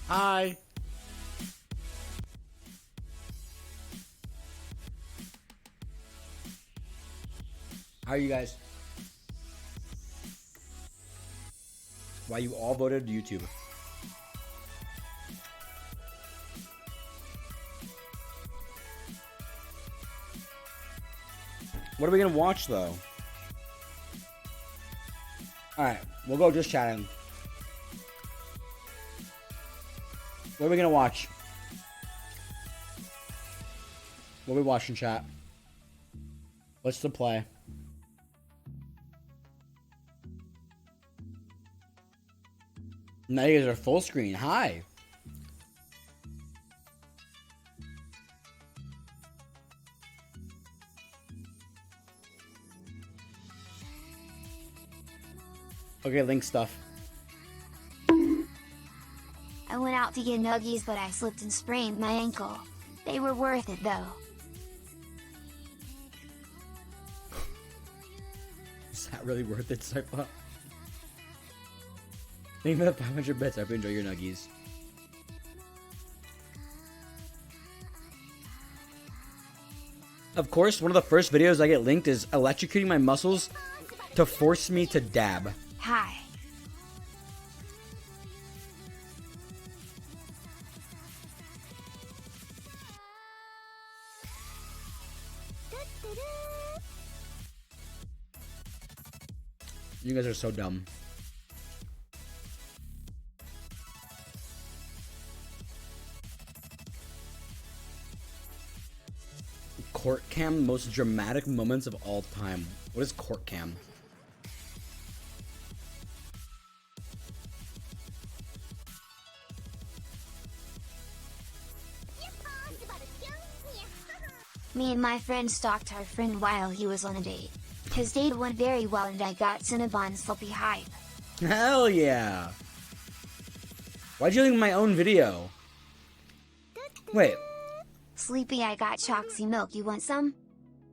Hi. How are you guys? Why you all voted YouTube? What are we gonna watch though? Alright, we'll go just chatting. What are we gonna watch? What are we watching, chat? What's the play? Now you guys are full screen. Hi. Okay, link stuff. I went out to get nuggies, but I slipped and sprained my ankle. They were worth it though. Is that really worth it, Cypher? Thank you for the 500 bits. I hope you enjoy your nuggies. Of course, one of the first videos I get linked is electrocuting my muscles to force me to dab. Hi. You guys are so dumb. Court cam, most dramatic moments of all time. What is court cam? Me and my friend stalked our friend while he was on a date. His date went very well and I got Cinnabon Sloppy hype. Hell yeah! Why'd you link my own video? Wait, Sleepy, I got Choxy milk, you want some?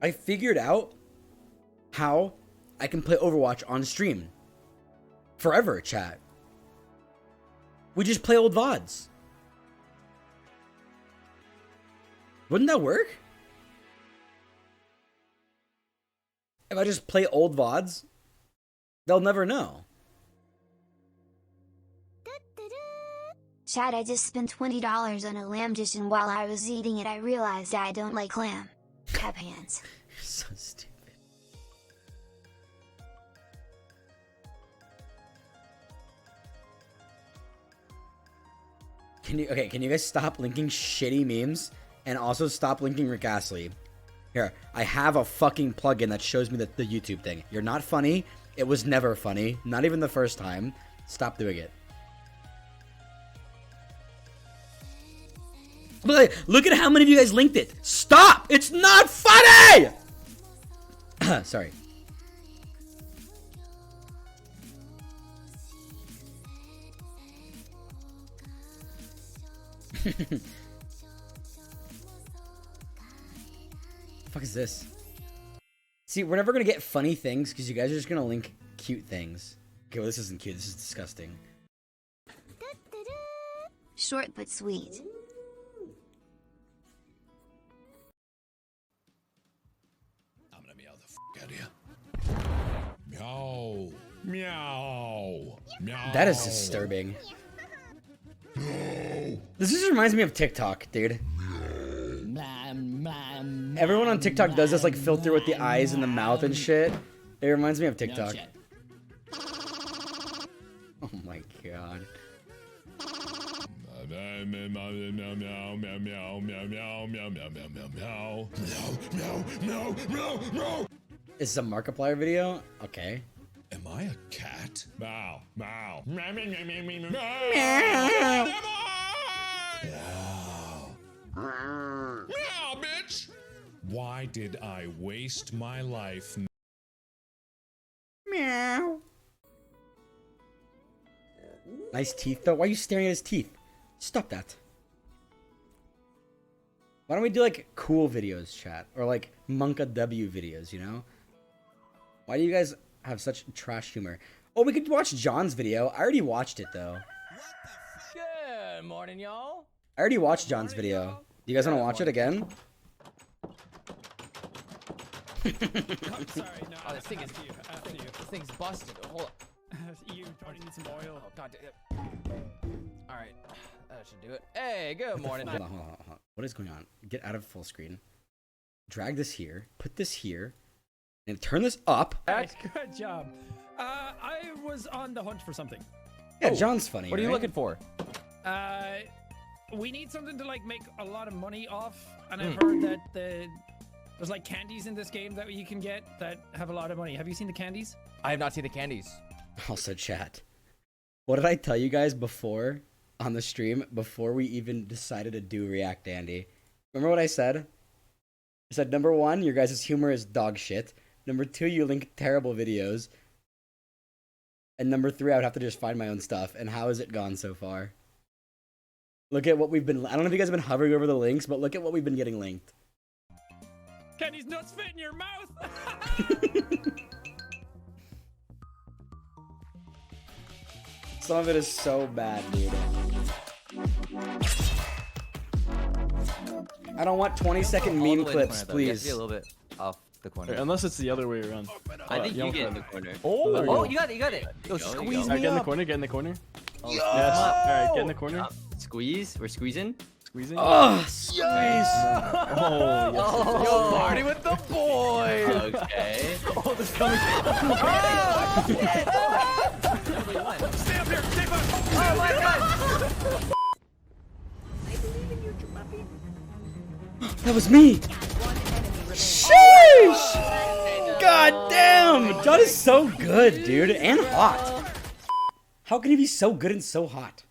I figured out how I can play Overwatch on stream. Forever, chat. We just play old VODs. Wouldn't that work? If I just play old VODs, they'll never know. Chad, I just spent $20 on a lamb dish and while I was eating it I realized I don't like lamb. Cup hands. You're so stupid. Can you guys stop linking shitty memes and also stop linking Rick Astley? Here, I have a fucking plugin that shows me the YouTube thing. You're not funny. It was never funny. Not even the first time. Stop doing it. Look at how many of you guys linked it. Stop! It's not funny! Sorry. Fuck is this? See, we're never gonna get funny things because you guys are just gonna link cute things. Okay, well this isn't cute. This is disgusting. Short but sweet. I'm gonna meow the out of you. Meow. Meow. Meow. That is disturbing. This just reminds me of TikTok, dude. Everyone on TikTok does this like filter with the eyes and the mouth and shit. It reminds me of TikTok. Oh my god. Is this a Markiplier video? Okay. Am I a cat? Meow. Meow. Meow. Meow, bitch! Why did I waste my life? Meow. Nice teeth though. Why are you staring at his teeth? Stop that. Why don't we do like cool videos, chat? Or like Monka W videos, you know? Why do you guys have such trash humor? Oh, we could watch John's video. I already watched it though. Good morning, y'all. I already watched John's video. You guys want to watch it again? I'm sorry, no. Oh, this thing is after you. This thing's busted. Hold up. You probably need some oil. Oh god. All right, that should do it. Hey, good morning. Hold on. What is going on? Get out of full screen. Drag this here. Put this here. And turn this up. Nice, good job. I was on the hunt for something. Yeah, John's funny. What are you right? looking for? We need something to like make a lot of money off, and I've heard that there's like candies in this game that you can get that have a lot of money. Have you seen the candies? I have not seen the candies. Also, chat. What did I tell you guys before on the stream, before we even decided to do React Andy? Remember what I said? I said, number 1, your guys' humor is dog shit. Number 2, you link terrible videos. And number 3, I would have to just find my own stuff. And how has it gone so far? Look at what we've been... I don't know if you guys have been hovering over the links, but look at what we've been getting linked. Candy's nuts fit in your mouth. Some of it is so bad, dude. I don't want 20-second meme clips, please. Be a little bit off the corner. Unless it's the other way around. I think you don't get in cut the corner. Oh, You got it. Yo, squeeze Alright, me get in the up. corner, get in the corner. Oh, Yes. Alright, get in the corner. Squeeze. We're squeezing. Squeezing. Oh, squeeze! Oh, yes. Yo, party with the boys. Okay. Oh, this coming. Stay up here. Stay put. Oh my god. That was me! Sheesh! God damn! John is so good, dude, and hot. How can he be so good and so hot?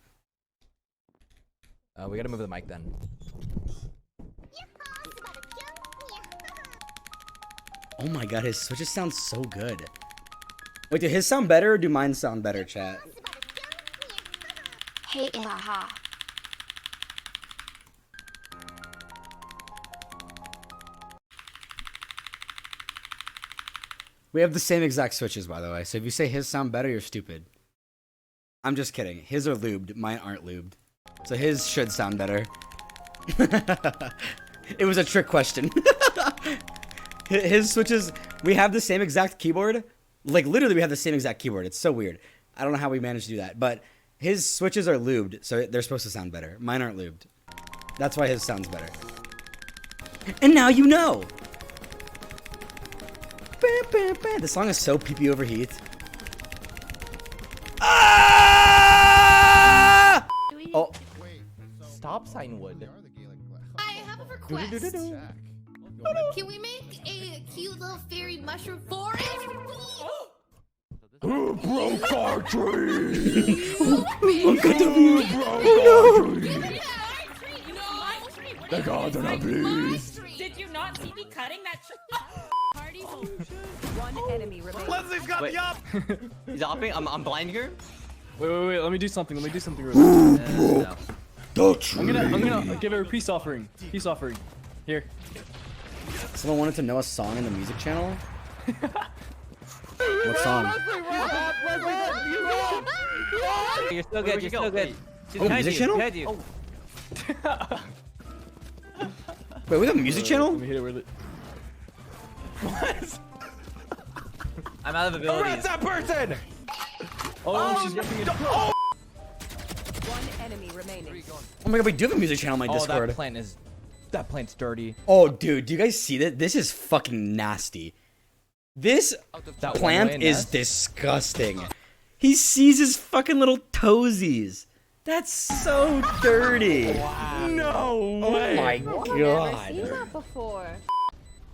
We gotta move the mic then. Oh my god, his switches sound so good. Wait, do his sound better or do mine sound better, chat? Hey, haha. We have the same exact switches, by the way, so if you say his sound better, you're stupid. I'm just kidding. His are lubed, mine aren't lubed. So his should sound better. It was a trick question. His switches, we have the same exact keyboard. Like, literally, we have the same exact keyboard. It's so weird. I don't know how we managed to do that. But his switches are lubed, so they're supposed to sound better. Mine aren't lubed. That's why his sounds better. And now you know! The song is so pee-pee overheat. Ah! Oh. Stop sign wood. I have a request. Can we make a cute little fairy mushroom forest? Who broke our tree? Look at the Who broke our tree? The gods are not pleased. Did you not see me cutting that tree? Party One enemy remaining. Leslie's got Wait. me up. He's hopping. I'm blind here. Wait. Let me do something. Real quick. No. I'm gonna give her a peace offering. Peace offering. Here. Someone wanted to know a song in the music channel? What song? You're still good. You're still good. She's Oh, behind music you, channel? behind you. Wait, we have a music channel? Let me hit it with it. I'm out of abilities. that person. Oh, she's getting it. One enemy remaining. Oh my god, we do have a music channel on my Oh, Discord. that plant's dirty. Oh, dude, do you guys see that? This is fucking nasty. This That plant one-way is nest? disgusting. He sees his fucking little toesies. That's so dirty. No Oh way. my god. that before.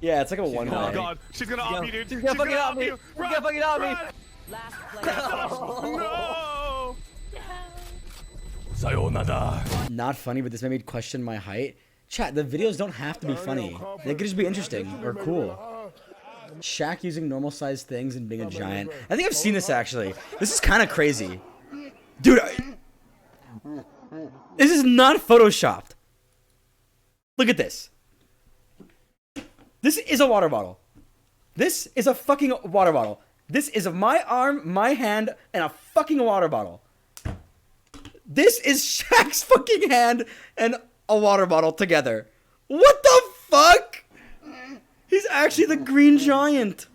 Yeah, it's like a one Oh way. god, she's gonna off you, dude. She's gonna fucking off me. She's gonna fucking off me. Last player. No. Sayonara. Not funny, but this made me question my height. Chat, the videos don't have to be funny. They could just be interesting or cool. Shaq using normal sized things and being a giant. I think I've seen this actually. This is kind of crazy. Dude, this is not photoshopped. Look at this. This is a water bottle. This is a fucking water bottle. This is my arm, my hand, and a fucking water bottle. This is Shaq's fucking hand and a water bottle together. What the fuck? He's actually the Green Giant.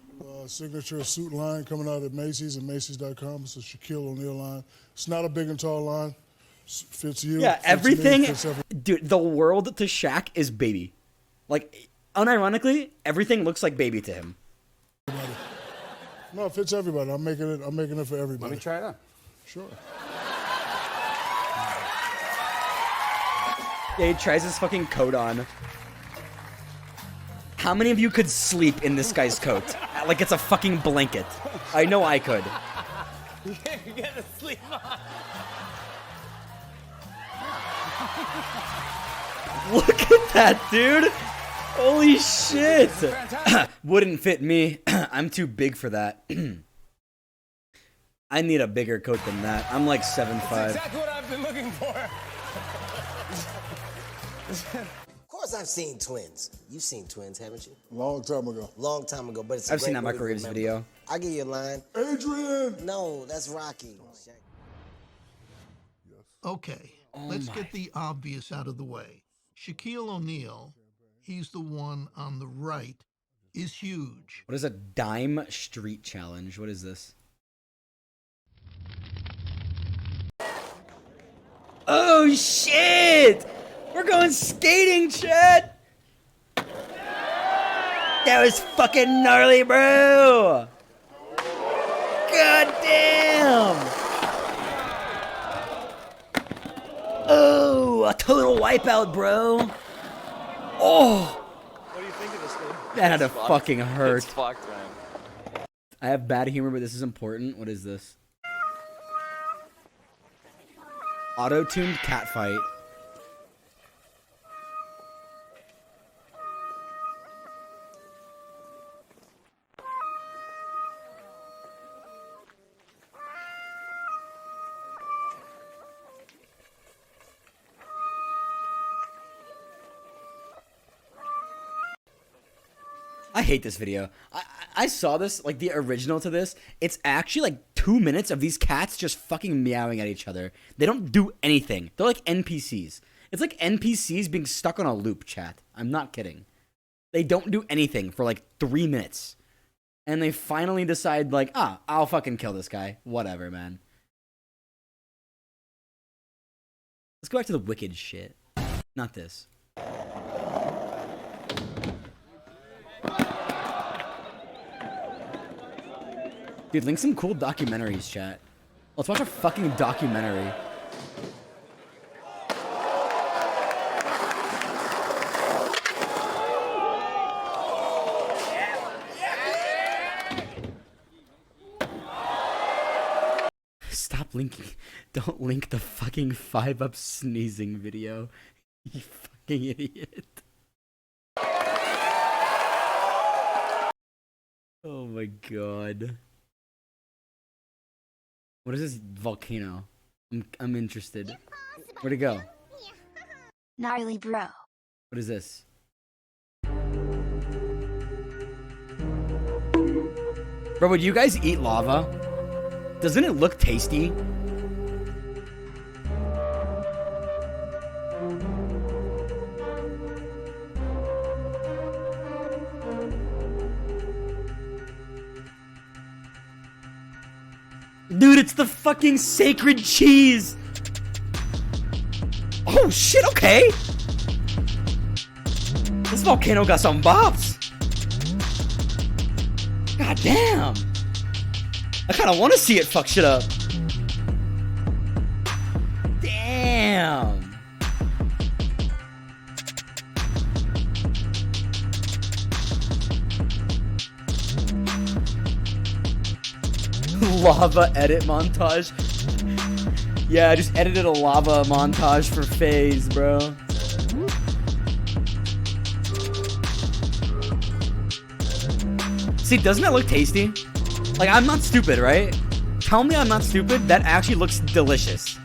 Signature suit line coming out at Macy's and Macy's.com. It's a Shaquille O'Neal line. It's not a big and tall line. Fits you. Yeah, fits everything. me, fits Dude, the world to Shaq is baby. Like, unironically, everything looks like baby to him. No, it fits everybody. I'm making it for everybody. Let me try it on. Sure. Yeah, he tries his fucking coat on. How many of you could sleep in this guy's coat? Like it's a fucking blanket. I know I could. You gotta sleep on. Look at that, dude! Holy shit! Wouldn't fit me. I'm too big for that. I need a bigger coat than that. I'm like 7'5". That's exactly what I've been looking for. Of course I've seen twins. You've seen twins, haven't you? Long time ago. Long time ago, but it's a I've seen great that way to Micro Reeves remember. video. I'll give you a line. Adrian! No, that's Rocky. Okay, let's get the obvious out of the way. Shaquille O'Neal, he's the one on the right, is huge. What is a dime street challenge? What is this? Oh shit! We're going skating, chat! That was fucking gnarly, bro! God damn! Oh, a total wipeout, bro! Oh! What do you think of this thing? That had to fucking hurt. It's fucked, man. I have bad humor, but this is important. What is this? Auto-tuned catfight. I hate this video. I saw this, like the original to this. It's actually like 2 minutes of these cats just fucking meowing at each other. They don't do anything. They're like NPCs. It's like NPCs being stuck on a loop, chat. I'm not kidding. They don't do anything for like 3 minutes. And they finally decide like, I'll fucking kill this guy. Whatever, man. Let's go back to the wicked shit. Not this. Dude, link some cool documentaries, chat. Let's watch a fucking documentary. Stop linking. Don't link the fucking 5-up sneezing video. You fucking idiot. Oh my god. What is this volcano? I'm interested. Where'd it go? Gnarly bro. What is this? Bro, would you guys eat lava? Doesn't it look tasty? Dude, it's the fucking sacred cheese! Oh shit, okay! This volcano got some bops! God damn! I kinda wanna see it fuck shit up. Damn! Lava edit montage. Yeah, I just edited a lava montage for FaZe, bro. See, doesn't that look tasty? Like, I'm not stupid, right? Tell me I'm not stupid. That actually looks delicious.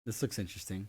This looks interesting.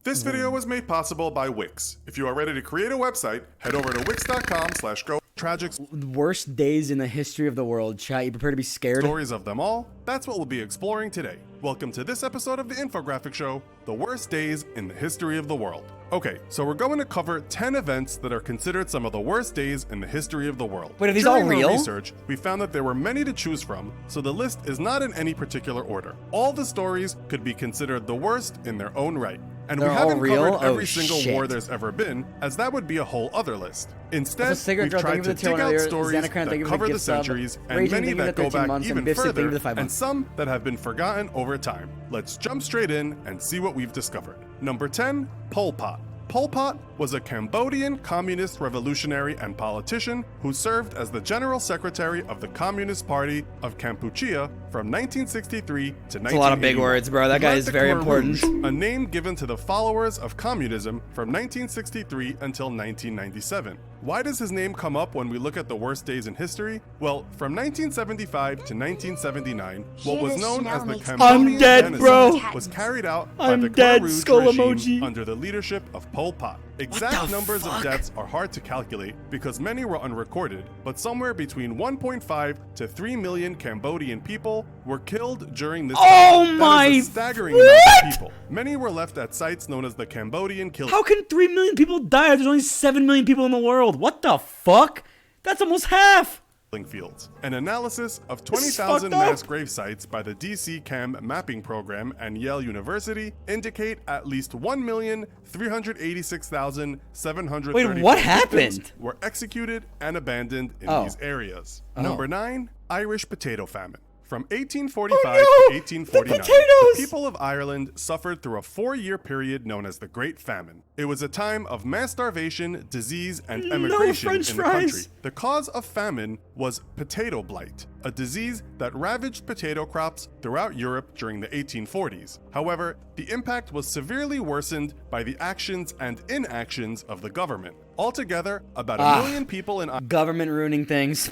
This video was made possible by Wix. If you are ready to create a website, head over to wix.com/go. Tragic Worst days in the history of the world. Chat, you prepare to be scared? stories of them all. That's what we'll be exploring today. Welcome to this episode of the Infographic Show, the worst days in the history of the world. Okay, so we're going to cover 10 events that are considered some of the worst days in the history of the world. Wait, are these all During real? our research, we found that there were many to choose from, so the list is not in any particular order. All the stories could be considered the worst in their own right. And They're we all haven't real? covered every Oh, single shit. war there's ever been, as that would be a whole other list. Instead, Also, Cigarette we've Girl, thank tried you to for the tier dig one out earlier. stories Xanacran, thank that you for the cover the gift sub. centuries, and Raging, many thank you for that the go 13 back months, and even Bifsik, thank you further, for the 5 and months. some that have been forgotten over time. Let's jump straight in and see what we've discovered. Number 10, Pol Pot. Pol Pot was a Cambodian communist revolutionary and politician who served as the General Secretary of the Communist Party of Kampuchea from 1963 to 1981. That's a lot of big words, bro. That He guy led is the very Khmer important. Rouge, a name given to the followers of communism from 1963 until 1997. Why does his name come up when we look at the worst days in history? Well, from 1975 to 1979, what was known as the Cambodian dead, Genocide bro. was carried out I'm by the dead, Khmer Rouge skull regime emoji. under the leadership of Pol Pot. Exact the numbers fuck? of deaths are hard to calculate because many were unrecorded, but somewhere between 1.5 to 3 million Cambodian people were killed during this Oh time. my- That is a staggering amount of people. Many were left at sites known as the Cambodian killing How can 3 million people die if there's only 7 million people in the world? What the fuck? That's almost half. fields. An analysis of This is 20,000 fucked up. mass grave sites by the DC Cam Mapping Program and Yale University indicate at least 1,386,734 Wait, what victims happened? were executed and abandoned in Oh. these areas. Oh. Number 9, Irish potato famine. From 1845 Oh, no! to 1849, The potatoes! the people of Ireland suffered through a 4-year period known as the Great Famine. It was a time of mass starvation, disease, and No emigration French in the fries. country. The cause of famine was potato blight, a disease that ravaged potato crops throughout Europe during the 1840s. However, the impact was severely worsened by the actions and inactions of the government. Altogether, about a million people in Government ruining things.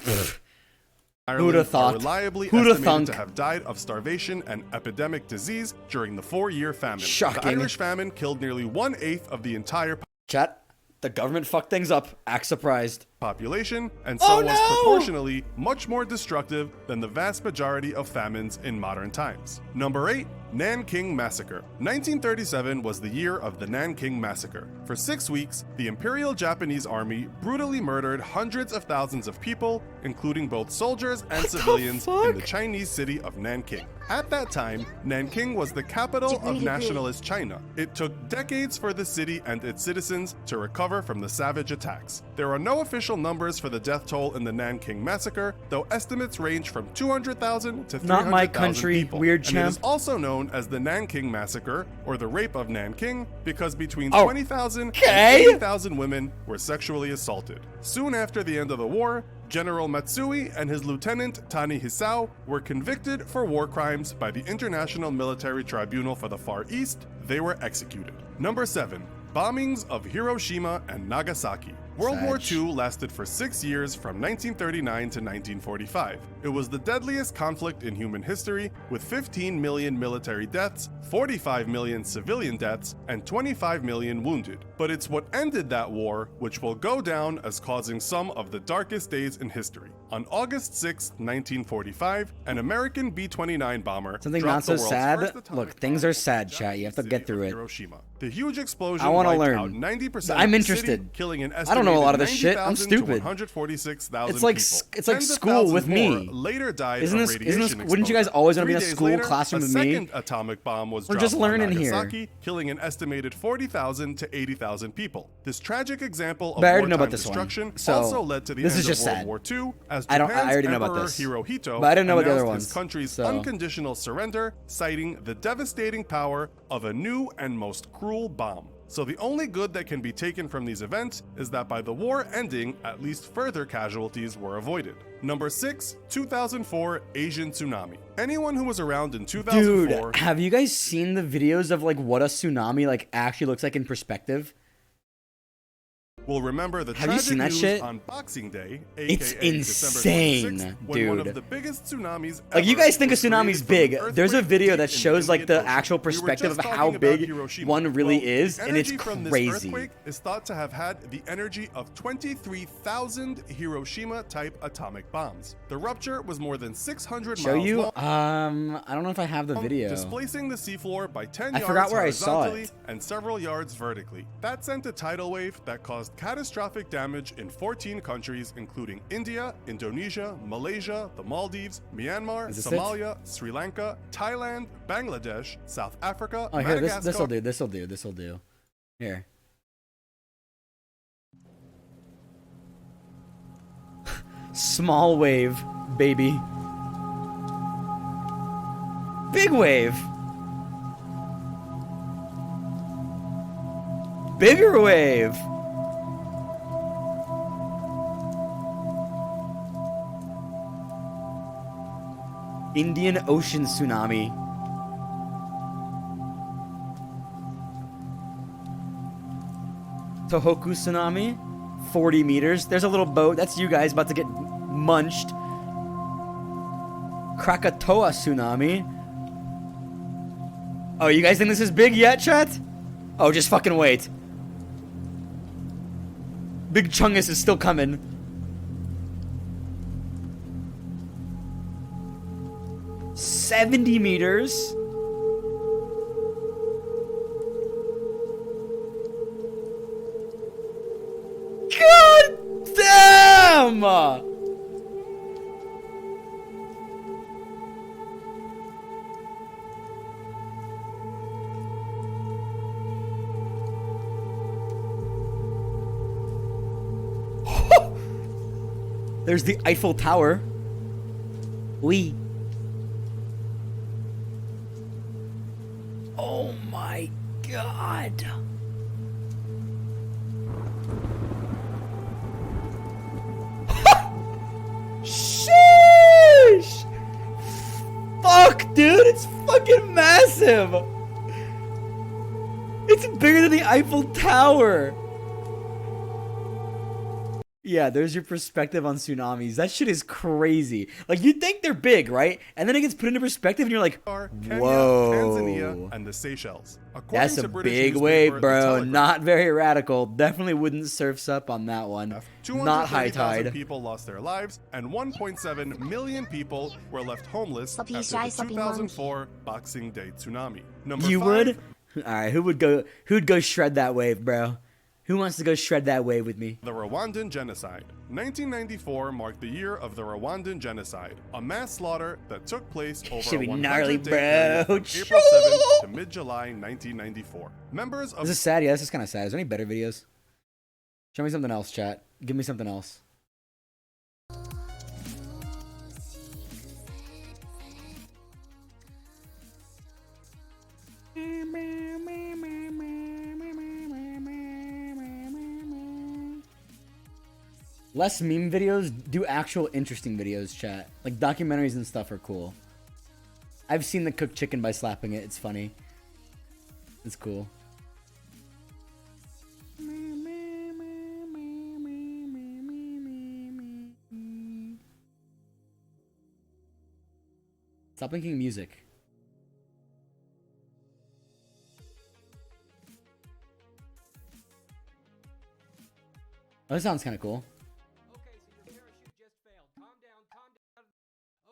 Ireland Who'da are thought? reliably Who'da estimated thunk? to have died of starvation and epidemic disease during the 4-year famine. Shocking. The Irish famine killed nearly 1/8 of the entire Chat, the government fucked things up. Act surprised. population, and so Oh, was no! proportionally much more destructive than the vast majority of famines in modern times. Number 8, Nanking Massacre. 1937 was the year of the Nanking Massacre. For 6 weeks, the Imperial Japanese Army brutally murdered hundreds of thousands of people, including both soldiers and civilians in the Chinese city of Nanking. At that time, Nanking was the capital of nationalist China. It took decades for the city and its citizens to recover from the savage attacks. There are no official numbers for the death toll in the Nanking Massacre, though estimates range from 200,000 to 300,000 Not my country, people. weird And it champ. is also known as the Nanking Massacre, or the Rape of Nanking, because between Oh, 20,000 okay. and 80,000 women were sexually assaulted. Soon after the end of the war, General Matsui and his lieutenant Tani Hisao were convicted for war crimes by the International Military Tribunal for the Far East. They were executed. Number 7. Bombings of Hiroshima and Nagasaki. World War II lasted for 6 years from 1939 to 1945. It was the deadliest conflict in human history, with 15 million military deaths, 45 million civilian deaths, and 25 million wounded. But it's what ended that war which will go down as causing some of the darkest days in history. On August 6, 1945, an American B-29 bomber Something dropped not the so world's sad. first atomic Look, things are sad, chat. You have to get through it. Hiroshima. The huge explosion I want to wiped out learn. 90% I'm of the interested. city, killing an I don't know a lot of this estimated shit. I'm 90,000 to stupid. 146,000 It's like people. it's like Tens of school thousands with more me. later died Isn't of this radiation wouldn't you guys exposure. always want to be in a 3 days school later, classroom a with me? second atomic bomb was We're dropped just learning on here. Nagasaki, killing an estimated 40,000 to 80,000 people. This tragic example of But I already know wartime about this one, destruction so also led to the this end is just of World sad. War II, as I Japan's already know about Emperor this. Hirohito But I didn't know about the other announced his ones, country's so- unconditional surrender, citing the devastating power of a new and most cruel bomb. So the only good that can be taken from these events is that by the war ending, at least further casualties were avoided. Number 6, 2004 Asian tsunami. Anyone who was around in 2004 Dude, have you guys seen the videos of like what a tsunami like actually looks like in perspective? will remember the Have you tragic seen that news shit? on Boxing Day, It's aka insane, December 26th, when one dude. of the biggest tsunamis Like, you ever guys think a was created tsunami's from big. an There's a earthquake video deep that in shows like Indian the Ocean. actual We were perspective just of how talking about big Hiroshima. one really Well, is, the and it's energy from this crazy. earthquake is thought to have had the energy of 23,000 Hiroshima-type atomic bombs. The rupture was more than 600 Show miles you? long, I don't know if I have the video. displacing the seafloor by 10 I yards forgot where I saw horizontally it. and several yards vertically. That sent a tidal wave that caused catastrophic damage in 14 countries, including India, Indonesia, Malaysia, the Maldives, Myanmar, Is this it? Somalia, Sri Lanka, Thailand, Bangladesh, South Africa, Oh, here, Madagascar. this'll do. Here. Small wave, baby. Big wave. Bigger wave. Indian Ocean tsunami. Tohoku tsunami, 40 meters. There's a little boat. That's you guys about to get munched. Krakatoa tsunami. Oh, you guys think this is big yet, chat? Oh, just fucking wait. Big Chungus is still coming. $70 meters. God damn! There's the Eiffel Tower. Oui. Oh my god. Sheesh! Fuck, dude, it's fucking massive! It's bigger than the Eiffel Tower! Yeah, there's your perspective on tsunamis. That shit is crazy. Like, you think they're big, right? And then it gets put into perspective and you're like, Kenya, whoa. Tanzania, and the Seychelles. According That's to a British big newspaper, wave, The bro. Telegraph, Not very radical. Definitely wouldn't surfs up on that one. Not high 230,000 tide. people lost their lives, and 1.7 million people were left homeless Sloppy after shy, the sloppy 2004 Boxing Day tsunami. Number You 5, would? Alright, who'd go shred that wave, bro? Who wants to go shred that wave with me? The Rwandan Genocide. 1994 marked the year of the Rwandan Genocide, a mass slaughter that took place over Should a be 100-day gnarly, period bro. from April 7th to mid-July 1994. Members of This is sad. Yeah, this is kind of sad. Is there any better videos? Show me something else, chat. Give me something else. Less meme videos, do actual interesting videos, chat. Like documentaries and stuff are cool. I've seen the cooked chicken by slapping it. It's funny. It's cool. Stop linking music. Oh, this sounds kind of cool.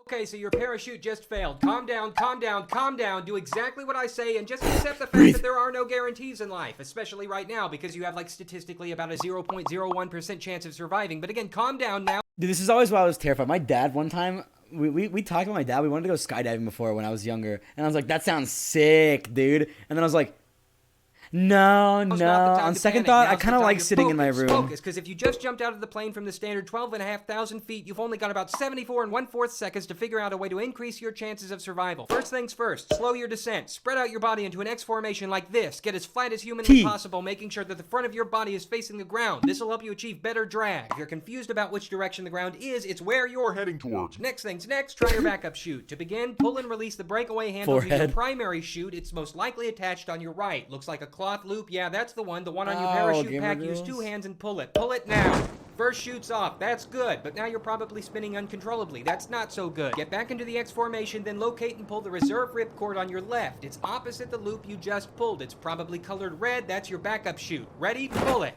Okay, so your parachute just failed. Calm down, calm down, calm down. Do exactly what I say and just accept the fact that there are no guarantees in life, especially right now because you have like statistically about a 0.01% chance of surviving. But again, calm down now. Dude, this is always why I was terrified. My dad, one time, we talked with my dad. We wanted to go skydiving before when I was younger. And I was like, that sounds sick, dude. And then I was like, no. On second thought, I kind of like sitting in my room. Focus, because if you just jumped out of the plane from the standard 12,500 feet, you've only got about 74 1/4 seconds to figure out a way to increase your chances of survival. First things first, slow your descent. Spread out your body into an X formation like this. Get as flat as humanly possible, making sure that the front of your body is facing the ground. This will help you achieve better drag. If you're confused about which direction the ground is, it's where you're heading towards. Next things next, try your backup chute. To begin, pull and release the breakaway handle to your Forehead. primary chute. It's most likely attached on your right. Looks like a cloth loop? Yeah, that's the one. The one on your Oh, parachute Gamer pack. Use Girls. 2 hands and pull it. Pull it now. First shoots off. That's good. But now you're probably spinning uncontrollably. That's not so good. Get back into the X formation, then locate and pull the reserve ripcord on your left. It's opposite the loop you just pulled. It's probably colored red. That's your backup chute. Ready? Pull it.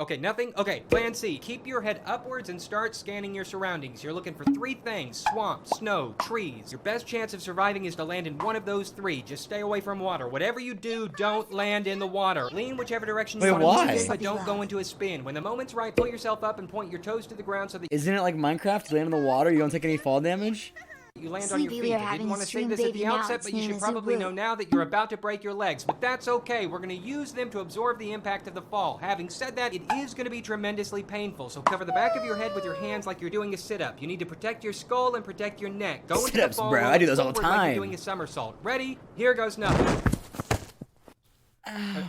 Okay, nothing? Okay, plan C. Keep your head upwards and start scanning your surroundings. You're looking for 3 things: swamp, snow, trees. Your best chance of surviving is to land in one of those 3. Just stay away from water. Whatever you do, don't land in the water. Lean whichever direction you Wait, want to why? move, but don't go into a spin. When the moment's right, pull yourself up and point your toes to the ground so that Isn't it like Minecraft? You land in the water, you don't take any fall damage? you land on your Sleepy, feet. we are I didn't having want a to say stream this at baby the now. outset, Its but you name should is probably Zubu. know now that you're about to break your legs. But that's okay. We're going to use them to absorb the impact of the fall. Having said that, it is going to be tremendously painful. So cover the back of your head with your hands like you're doing a sit-up. You need to protect your skull and protect your neck. Go into the Sit-ups, fall bro. roll I do those all the forward like time. you're doing a somersault. Ready? Here goes nothing.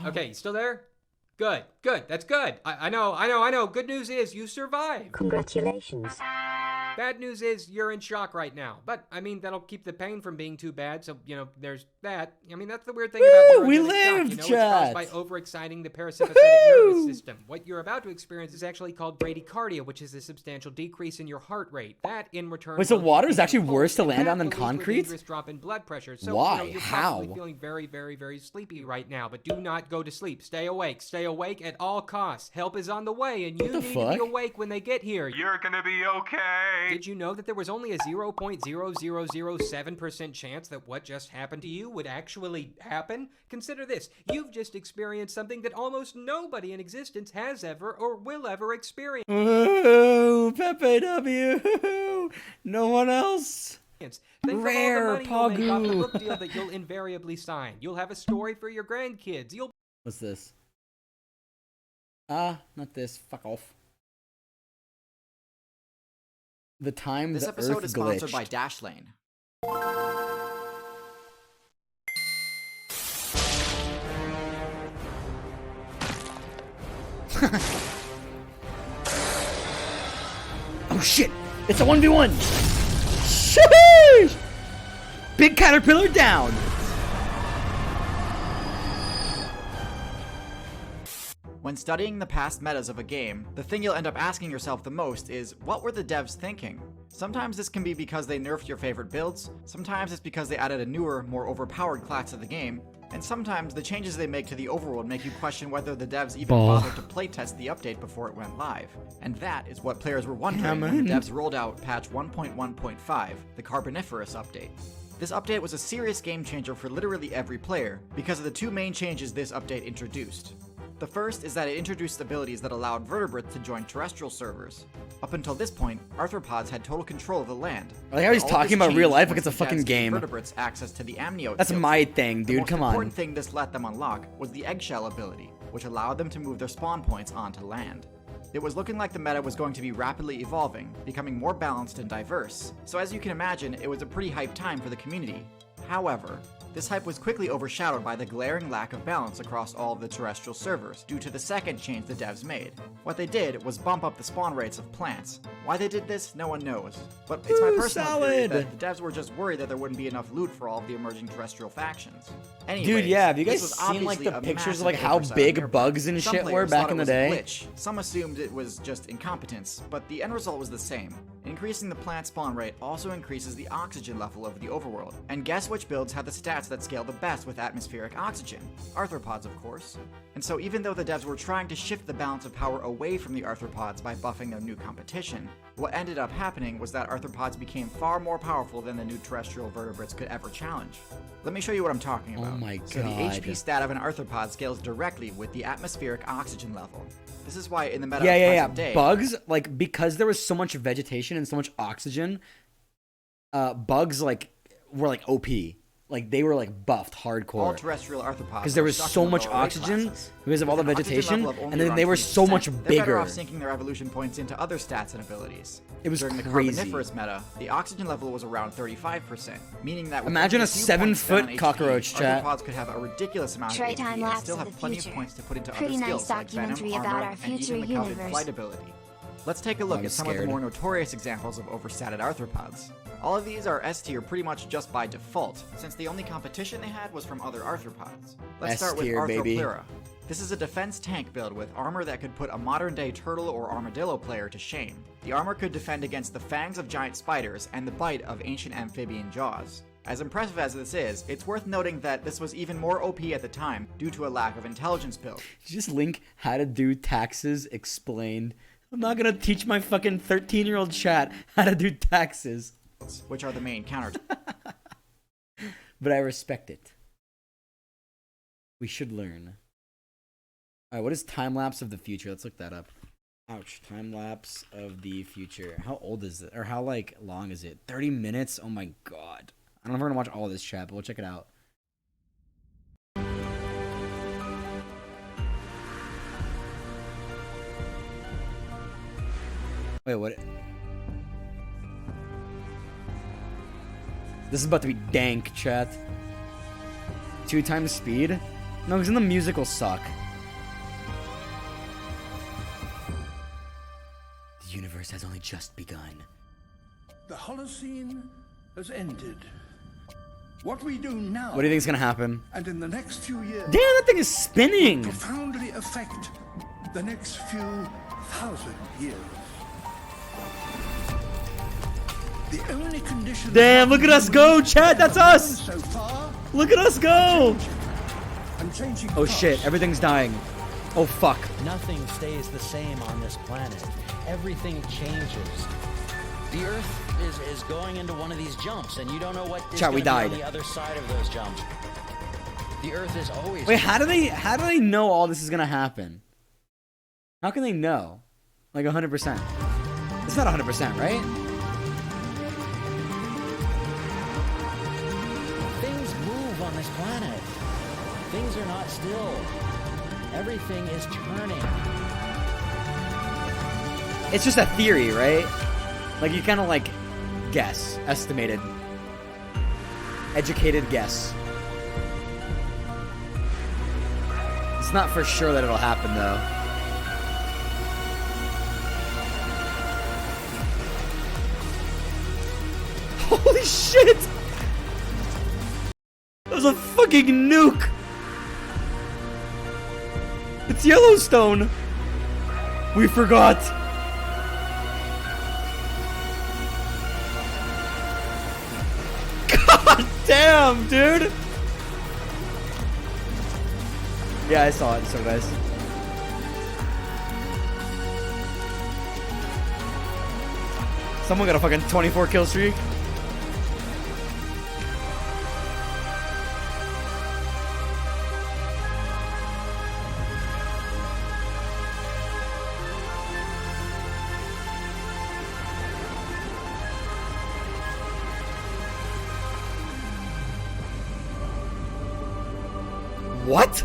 Okay, you still there? Good, good. That's good. I know. Good news is you survived. Congratulations. Bad news is you're in shock right now. But, I mean, that'll keep the pain from being too bad, so, you know, there's that. I mean, that's the weird thing about we neurogenic shock. lived, You know, it's chat. caused by overexciting the parasympathetic nervous system. What you're about to experience is actually called bradycardia, which is a substantial decrease in your heart rate. That, in return... Wait, so will water is decrease actually your worse to pulse, and land that on than will lead to a concrete? dangerous drop in blood pressure. So, Why? You know, you're How? probably feeling very, very, very sleepy right now, but do not go to sleep. Stay awake. Stay awake at all costs. Help is on the way, and you What the need fuck? to be awake when they get here. You're gonna be okay. Did you know that there was only a 0.0007% chance that what just happened to you would actually happen? Consider this. You've just experienced something that almost nobody in existence has ever or will ever experience. Ooh, Pepe W. No one else. Think Rare of all the money you'll make off the Pogoo. book deal that you'll invariably sign. You'll have a story for your grandkids. You'll What's this? Not this. Fuck off. The time This the episode Earth is sponsored glitched. by Dashlane. Oh shit! It's a 1v1! Sheesh! Big caterpillar down! When studying the past metas of a game, the thing you'll end up asking yourself the most is, what were the devs thinking? Sometimes this can be because they nerfed your favorite builds, sometimes it's because they added a newer, more overpowered class to the game, and sometimes the changes they make to the overworld make you question whether the devs even bothered to playtest the update before it went live. And that is what players were wondering when the devs rolled out patch 1.1.5, the Carboniferous update. This update was a serious game changer for literally every player, because of the 2 main changes this update introduced. The first is that it introduced abilities that allowed vertebrates to join terrestrial servers. Up until this point, arthropods had total control of the land. I like how he's All talking this about real changed life like once it's a the fucking devs gave game. Vertebrates access to the amniote. That's field. my thing, The dude. most Come on. important thing this let them unlock was the eggshell ability, which allowed them to move their spawn points onto land. It was looking like the meta was going to be rapidly evolving, becoming more balanced and diverse, so as you can imagine, it was a pretty hyped time for the community. However, this hype was quickly overshadowed by the glaring lack of balance across all of the terrestrial servers due to the second change the devs made. What they did was bump up the spawn rates of plants. Why they did this, no one knows. But it's my personal theory that the devs were just worried that there wouldn't be enough loot for all of the emerging terrestrial factions. Anyways, Dude, yeah, have you guys this was seen like obviously the a pictures of massive like how oversight on big their bugs part. and Some shit were players back thought in it the was a day? glitch. Some assumed it was just incompetence, but the end result was the same. Increasing the plant spawn rate also increases the oxygen level of the overworld. And guess which builds have the stats that scale the best with atmospheric oxygen? Arthropods, of course. And so even though the devs were trying to shift the balance of power away from the arthropods by buffing their new competition, what ended up happening was that arthropods became far more powerful than the new terrestrial vertebrates could ever challenge. Let me show you what I'm talking about. Oh my So the God. HP stat of an arthropod scales directly with the atmospheric oxygen level. This is why in the meta Yeah, of yeah, yeah. present day, Bugs, like, because there was so much vegetation and so much oxygen, bugs, like, were, like, OP. Like, they were, like, buffed all hardcore. terrestrial arthropods Because there are was stuck so in the much lower rate oxygen classes. because of all the With an oxygen vegetation, level of only and then around they were so 3%, much They're better bigger. off sinking their evolution points into other stats and abilities. It was During the crazy. Carboniferous meta, the oxygen level was around 35%, meaning that with Imagine only a few 7-foot points down cockroach, HP, chat. arthropods could have a ridiculous amount Try of HP time and lapse still of have the plenty future. of points to put into Pretty other nice skills like venom, documentary about armor, our and future even the coveted universe. flight ability. Let's take a look I'm at some of the scared. more notorious examples of overstatted arthropods. All of these are S tier pretty much just by default, since the only competition they had was from other arthropods. Let's start with S-tier, baby. Arthropleura. This is a defense tank build with armor that could put a modern-day turtle or armadillo player to shame. The armor could defend against the fangs of giant spiders and the bite of ancient amphibian jaws. As impressive as this is, it's worth noting that this was even more OP at the time due to a lack of intelligence build. Just link how to do taxes explained. I'm not gonna teach my fucking 13-year-old chat how to do taxes. Which are the main counter. But I respect it. We should learn. Alright, what is time-lapse of the future? Let's look that up. Ouch, time-lapse of the future. How old is it? Or how, like, long is it? 30 minutes? Oh my god. I don't know if we're gonna watch all of this chat, but we'll check it out. Wait, what? This is about to be dank, chat. 2 times speed? No, because then the music will suck. The universe has only just begun. The Holocene has ended. What we do now, What do you think is gonna happen? and in the next few years, Damn, that thing is spinning! profoundly affect the next few thousand years. The only condition. Damn, look at us go, chat! That's us! So far, Look at us go! and changing Oh shit, everything's dying. Oh fuck. Nothing stays the same on this planet. Everything changes. The Earth is going into one of these jumps, and you don't know what is Chat, we gonna be died. on the other side of those jumps. The Earth is always. Wait, how do they know all this is gonna happen? How can they know? Like 100%. It's not 100%, right? Things move on this planet. Things are not still. Everything is turning. It's just a theory, right? Like you kind of like guess, estimated, educated guess. It's not for sure that it'll happen though. Holy shit! That was a fucking nuke! It's Yellowstone! We forgot! God damn, dude! Yeah, I saw it, so guys. Someone got a fucking 24 kill streak. What?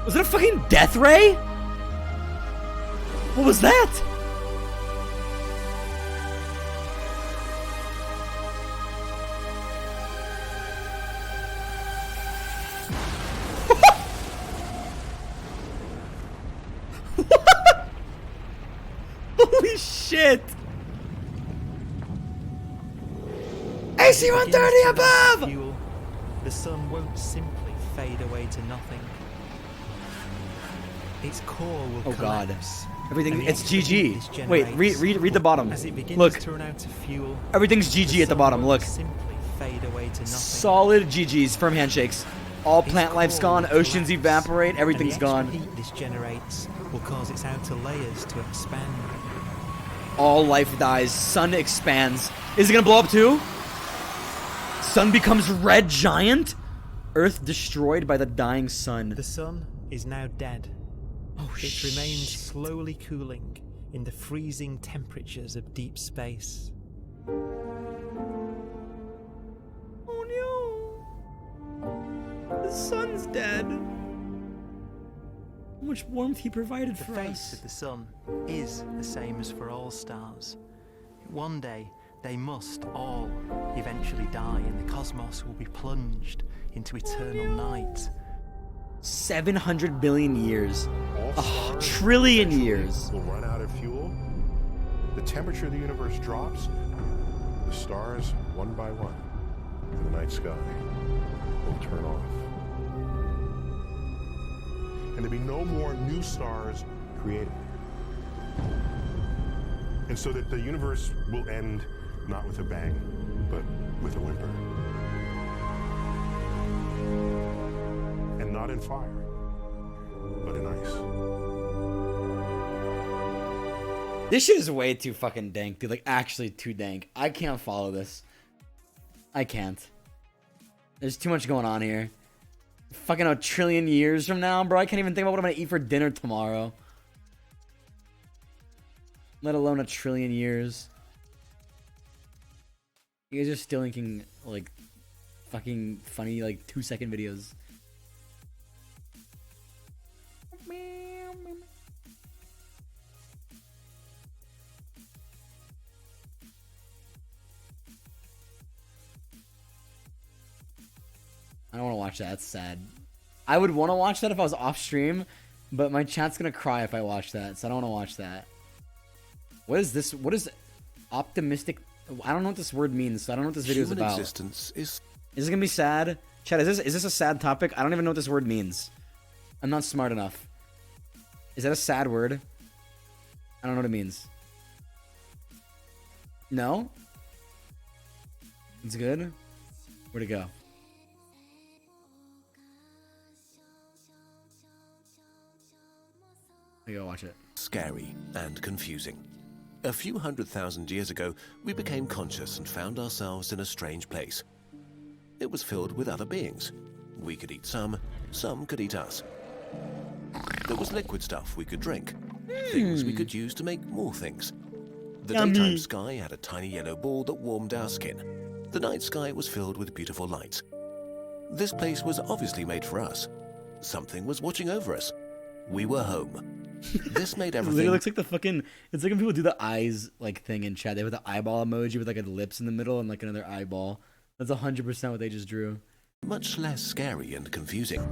Was it a fucking death ray? What was that? Holy shit! AC-130 above! Fuel, the sun won't simply fade away to nothing. Its core will Oh god. collapse. Everything, and the it's activity this GG. Wait, generates read the bottom. As it begins Look. to run out of fuel, Everything's GG at the bottom, sun won't look. simply fade away to nothing. Solid GG's, firm handshakes. All plant life's core gone, will oceans collapse, evaporate, everything's and the gone. extra heat this generates will cause its outer layers to expand. All life dies, sun expands. Is it gonna blow up too? Sun becomes red giant? Earth destroyed by the dying sun. The sun is now dead. Oh, it remains slowly cooling in the freezing temperatures of deep space. Oh no. The sun's dead. How much warmth he provided The for face us. of the sun is the same as for all stars. One day, they must all eventually die, and the cosmos will be plunged into eternal night. 700 billion years. All trillion years. Will run out of fuel. The temperature of the universe drops. The stars, one by one, in the night sky, will turn off. And there'll be no more new stars created. And so that the universe will end not with a bang, but with a whimper. And not in fire, but in ice. This shit is way too fucking dank, dude. Like, actually too dank. I can't follow this. I can't. There's too much going on here. Fucking a trillion years from now, bro. I can't even think about what I'm gonna eat for dinner tomorrow. Let alone a trillion years. You guys are still making, like, fucking funny, like, 2-second videos. I don't want to watch that. That's sad. I would want to watch that if I was off stream, but my chat's gonna cry if I watch that, so I don't want to watch that. What is this? What is optimistic? I don't know what this word means, so I don't know what this video is about. Existence is this gonna be sad? Chat, is this a sad topic? I don't even know what this word means. I'm not smart enough. Is that a sad word? I don't know what it means. No? It's good? Where'd it go? I gotta watch it. Scary and confusing. A few 100,000 years ago, we became conscious and found ourselves in a strange place. It was filled with other beings. We could eat some could eat us. There was liquid stuff we could drink, things we could use to make more things. The daytime sky had a tiny yellow ball that warmed our skin. The night sky was filled with beautiful lights. This place was obviously made for us. Something was watching over us. We were home. This made everything. It literally looks like the fucking. It's like when people do the eyes like thing in chat. They have the eyeball emoji with like a lips in the middle and like another eyeball. That's 100% what they just drew. Much less scary and confusing.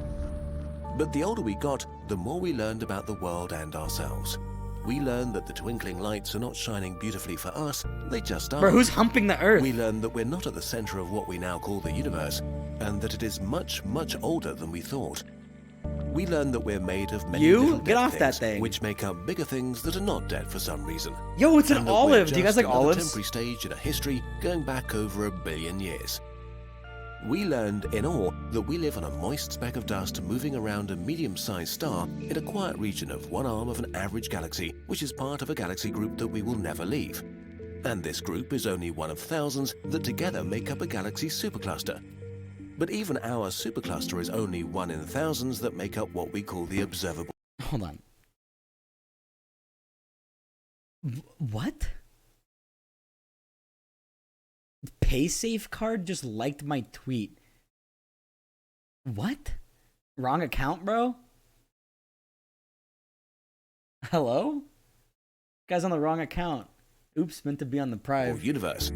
But the older we got, the more we learned about the world and ourselves. We learned that the twinkling lights are not shining beautifully for us, they just are. Bro, who's humping the earth? We learned that we're not at the center of what we now call the universe, and that it is much, much older than we thought. We learned that we're made of many little get dead off things, that thing, which make up bigger things that are not dead for some reason. Yo, it's an And that we're olive. Do you guys just like another olives? temporary stage in a history going back over 1 billion years. We learned in awe that we live on a moist speck of dust moving around a medium-sized star in a quiet region of one arm of an average galaxy, which is part of a galaxy group that we will never leave. And this group is only one of thousands that together make up a galaxy supercluster. But even our supercluster is only one in thousands that make up what we call the observable. Hold on. What? PaySafe card just liked my tweet. What? Wrong account, bro? Hello? Guy's on the wrong account. Oops, meant to be on the private. Universe.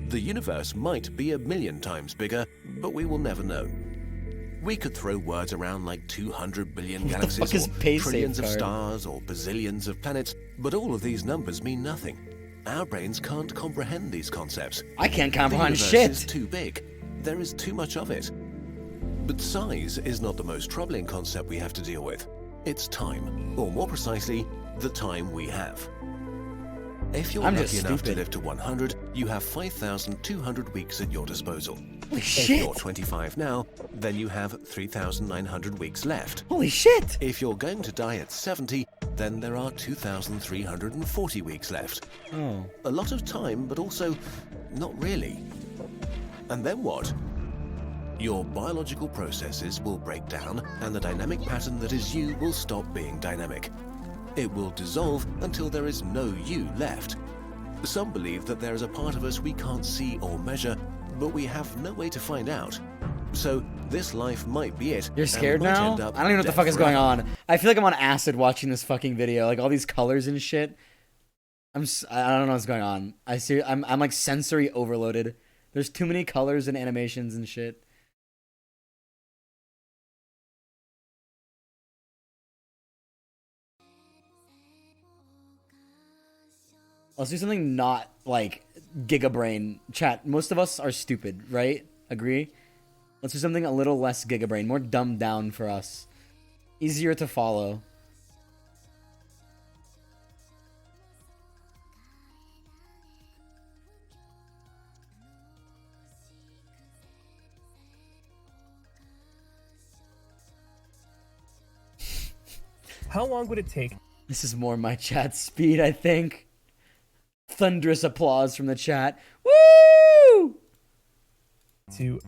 The universe might be 1 million times bigger, but we will never know. We could throw words around like 200 billion galaxies or trillions of stars or bazillions of planets, but all of these numbers mean nothing. Our brains can't comprehend these concepts. I can't comprehend the universe shit. is too big. There is too much of it. But size is not the most troubling concept we have to deal with. It's time, or more precisely, the time we have. If you're lucky enough to live to 100, you have 5,200 weeks at your disposal. Holy if shit. you're 25 now, then you have 3,900 weeks left. Holy shit! If you're going to die at 70, then there are 2,340 weeks left. Oh. A lot of time, but also not really. And then what? Your biological processes will break down, and the dynamic pattern that is you will stop being dynamic. It will dissolve until there is no you left. Some believe that there is a part of us we can't see or measure, but we have no way to find out. So this life might be it. You're scared now? I don't even know what the fuck is going on. I feel like I'm on acid watching this fucking video. Like all these colors and shit. I don't know what's going on. I'm like sensory overloaded. There's too many colors and animations and shit. Let's do something not like Gigabrain. Chat, most of us are stupid, right? Agree? Let's do something a little less Gigabrain, more dumbed down for us. Easier to follow. How long would it take? This is more my chat speed, I think. Thunderous applause from the chat. Woo! To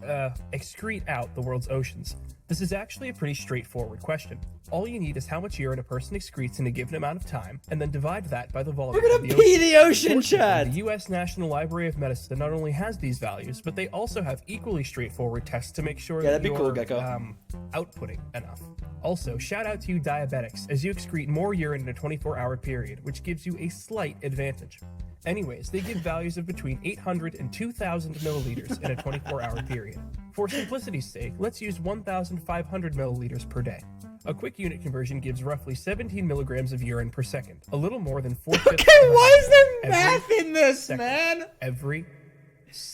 excrete out the world's oceans? This is actually a pretty straightforward question. All you need is how much urine a person excretes in a given amount of time, and then divide that by the volume We're of gonna the pee ocean. the ocean, Fortunately, Chad! The U.S. National Library of Medicine not only has these values, but they also have equally straightforward tests to make sure Yeah, that that'd be you're cool, Gecko. outputting enough. Also, shout out to you diabetics, as you excrete more urine in a 24-hour period, which gives you a slight advantage. Anyways, they give values of between 800 and 2,000 milliliters in a 24-hour period. For simplicity's sake, let's use 1,500 milliliters per day. A quick unit conversion gives roughly 17 milligrams of urine per second, a little more than 4/5. Okay, why is there math in this, man?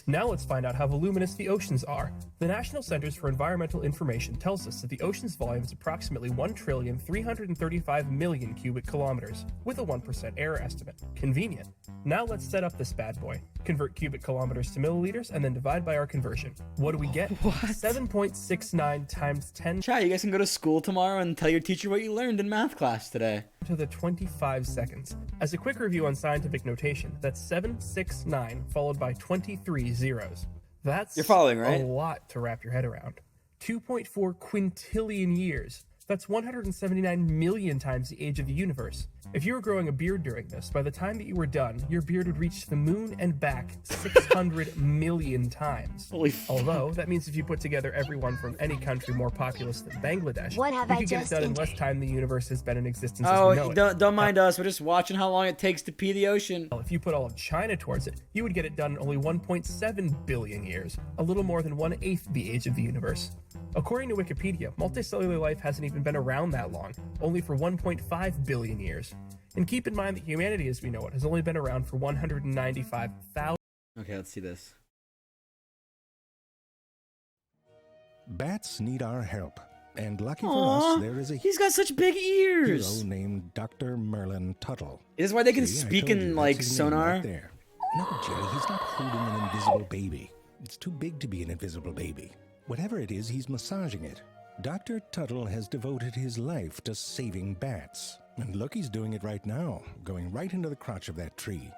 Now let's find out how voluminous the oceans are. The National Centers for Environmental Information tells us that the ocean's volume is approximately 1,335,000,000 cubic kilometers, with a 1% error estimate. Convenient. Now let's set up this bad boy. Convert cubic kilometers to milliliters and then divide by our conversion. What do we get? 7.69 times 10 Chat, you guys can go to school tomorrow and tell your teacher what you learned in math class today. to the 25 seconds. As a quick review on scientific notation, that's 769 followed by 23 zeros. That's You're following, right? a lot to wrap your head around. 2.4 quintillion years. That's 179 million times the age of the universe. If you were growing a beard during this, by the time that you were done, your beard would reach the moon and back 600 million times. Holy fuck. Although, that means if you put together everyone from any country more populous than Bangladesh, What have you I could get it just done in entered? less time than the universe has been in existence as we know Oh, it. don't mind us. We're just watching how long it takes to pee the ocean. If you put all of China towards it, you would get it done in only 1.7 billion years, a little more than 1/8 the age of the universe. According to Wikipedia, multicellular life hasn't even been around that long, only for 1.5 billion years. And keep in mind that humanity as we know it has only been around for 195,000. Okay, let's see this. Bats need our help. And lucky Aw, for us, there is a he's got such big ears. hero named Dr. Merlin Tuttle. Is this why they can See, I speak told in, you, like, that's his name sonar? right there. No, Jerry, he's not holding an invisible baby. It's too big to be an invisible baby. Whatever it is, he's massaging it. Dr. Tuttle has devoted his life to saving bats. And look, he's doing it right now, going right into the crotch of that tree.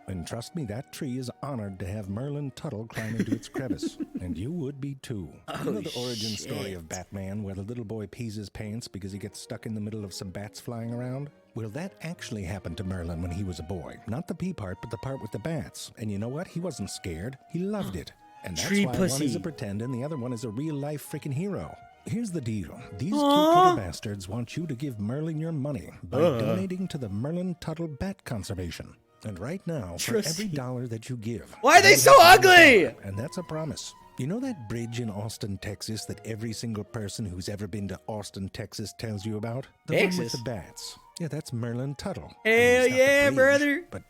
And trust me, that tree is honored to have Merlin Tuttle climb into its crevice. And you would be too. You know the origin story of Batman, where the little boy pees his pants because he gets stuck in the middle of some bats flying around? Well, that actually happened to Merlin when he was a boy. Not the pee part, but the part with the bats. And you know what? He wasn't scared. He loved it. And that's Tree why pussy. one is a pretend and the other one is a real-life freaking hero. Here's the deal. These cute Aw. little bastards want you to give Merlin your money by donating to the Merlin Tuttle Bat Conservation. And right now, for every Trissy. $1 that you give... Why are they you'll so get ugly? $1. And that's a promise. You know that bridge in Austin, Texas that every single person who's ever been to Austin, Texas tells you about? The one with Texas? the bats. Yeah, that's Merlin Tuttle. Hell It's not the yeah, bridge, brother. But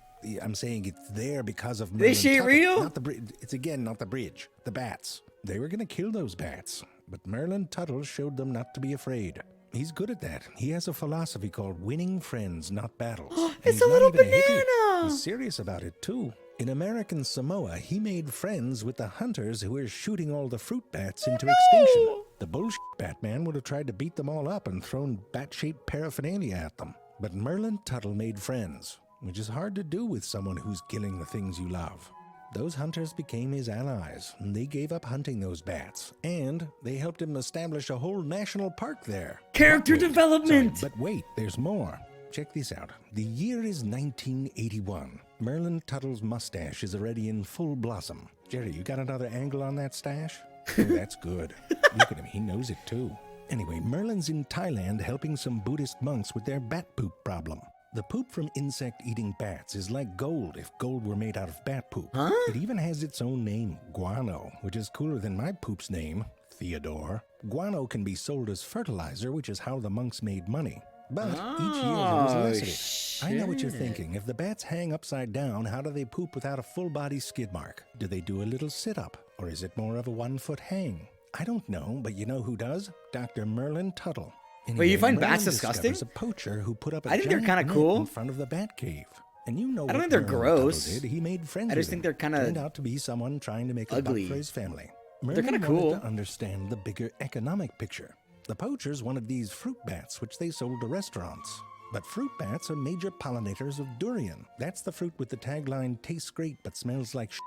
I'm saying it's there because of Merlin This shit Tuttle. real? Not the bridge. It's again not the bridge. The bats. They were gonna kill those bats, but Merlin Tuttle showed them not to be afraid. He's good at that. He has a philosophy called winning friends, not battles. And It's he's a not little even hippie. banana. He's serious about it too. In American Samoa, he made friends with the hunters who were shooting all the fruit bats into extinction. The bullshit Batman would have tried to beat them all up and thrown bat-shaped paraphernalia at them. But Merlin Tuttle made friends, which is hard to do with someone who's killing the things you love. Those hunters became his allies, and they gave up hunting those bats, and they helped him establish a whole national park there. Character But wait, development. sorry, but wait, there's more. Check this out. The year is 1981. Merlin Tuttle's mustache is already in full blossom. Jerry, you got another angle on that stash? Oh, that's good. Look at him, he knows it too. Anyway, Merlin's in Thailand helping some Buddhist monks with their bat poop problem. The poop from insect-eating bats is like gold if gold were made out of bat poop. Huh? It even has its own name, guano, which is cooler than my poop's name, Theodore. Guano can be sold as fertilizer, which is how the monks made money. But each year there was less of it. I know what you're thinking. If the bats hang upside down, how do they poop without a full-body skid mark? Do they do a little sit-up, or is it more of a 1-foot hang? I don't know, but you know who does? Dr. Merlin Tuttle. Wait, you find Merlin bats disgusting? discovers a poacher who put up a I think they're giant kind of net cool in front of the bat cave. And you know I don't what think they're Merlin Tuttle gross. did. He made friends I just with think them. they're kind of Turned out to be someone trying to make ugly. a buck for his family. They're Merlin kinda wanted cool. to understand the bigger economic picture. The poachers wanted these fruit bats, which they sold to restaurants. But fruit bats are major pollinators of durian. That's the fruit with the tagline, tastes great but smells like shit.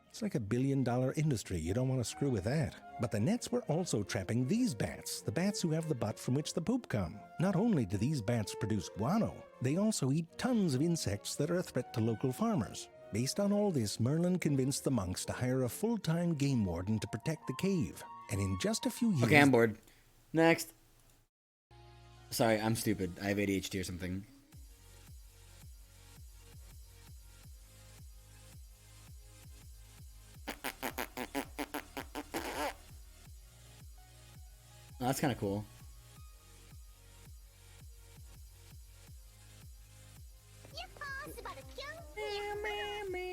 It's like $1 billion industry. You don't want to screw with that. But the nets were also trapping these bats, the bats who have the butt from which the poop come. Not only do these bats produce guano, they also eat tons of insects that are a threat to local farmers. Based on all this, Merlin convinced the monks to hire a full-time game warden to protect the cave. And in just a few years... Okay, I'm bored. Next. Sorry, I'm stupid. I have ADHD or something. Oh, that's kind of cool.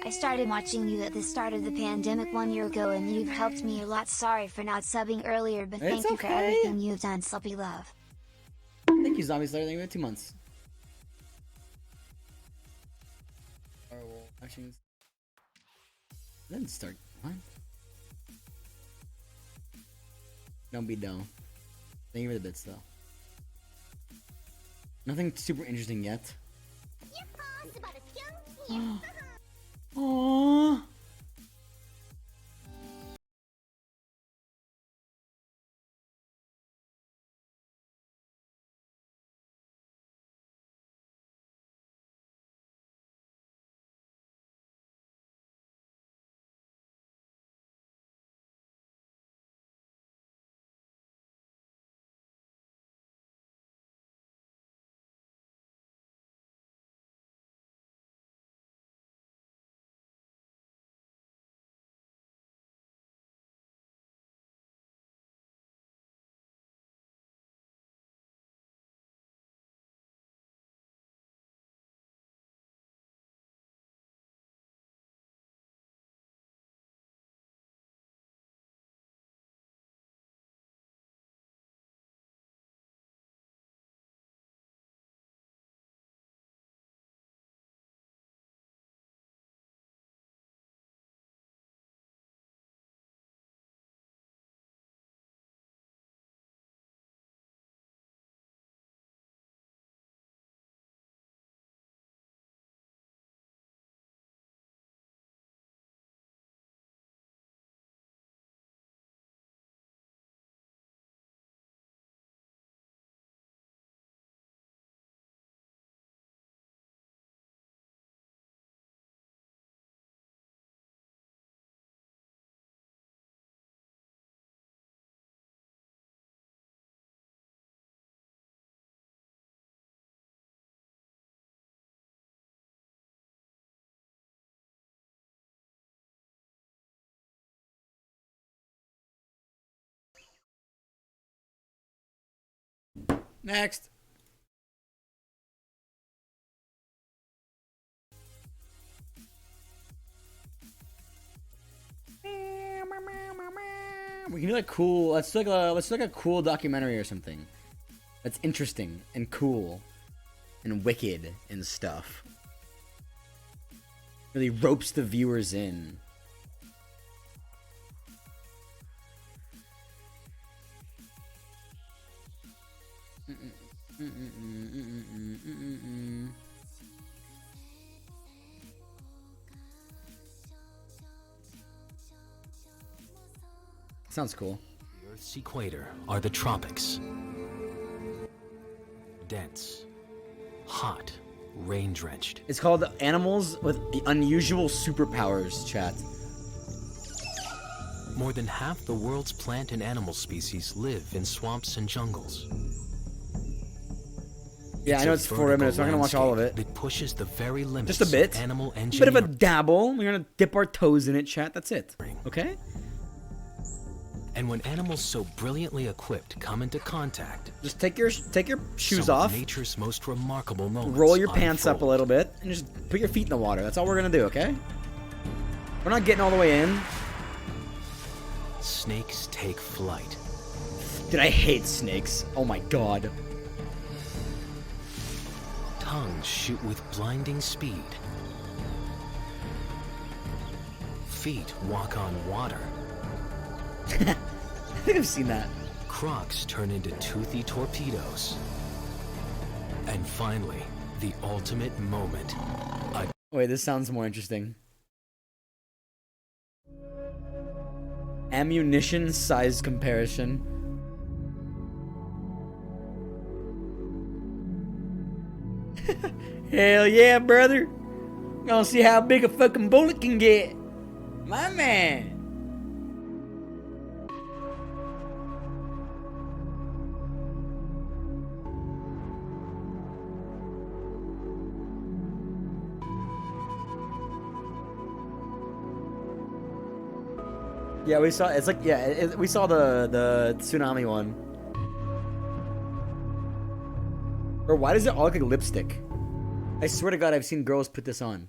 I started watching you at the start of the pandemic 1 year ago and you've helped me a lot. Sorry for not subbing earlier, but It's thank you for okay. everything you've done. Sloppy love. Thank you, Zombie Slayer. Thank you for 2 months. Oh, well, actually, then start. What? Don't be dumb. Thank you for the bits, though. Nothing super interesting yet. Aww. Next. We can do like cool. Let's do like a cool documentary or something. That's interesting and cool and wicked and stuff. Really ropes the viewers in. Sounds cool. The Earth's equator are the tropics. Dense, hot, rain-drenched. It's called Animals with Unusual Superpowers, chat. More than half the world's plant and animal species live in swamps and jungles. Yeah, I know it's 4 minutes, so I'm gonna watch all of it. That pushes the very limits Just a bit. of animal A bit engineering. of a dabble. We're gonna dip our toes in it, chat. That's it. Okay? And when animals so brilliantly equipped come into contact, just take your shoes some off. of nature's most remarkable moments. Roll your pants up a unfold. little bit and just put your feet in the water. That's all we're gonna do, okay? We're not getting all the way in. Snakes take flight. Dude, I hate snakes. Oh my god. Tongues shoot with blinding speed. Feet walk on water. I think I've seen that. Crocs turn into toothy torpedoes. And finally, the ultimate moment. Wait, this sounds more interesting. Ammunition size comparison. Hell yeah, brother. Gonna see how big a fucking bullet can get. My man. Yeah, we saw. It's like we saw the tsunami one. Or why does it all look like lipstick? I swear to God, I've seen girls put this on.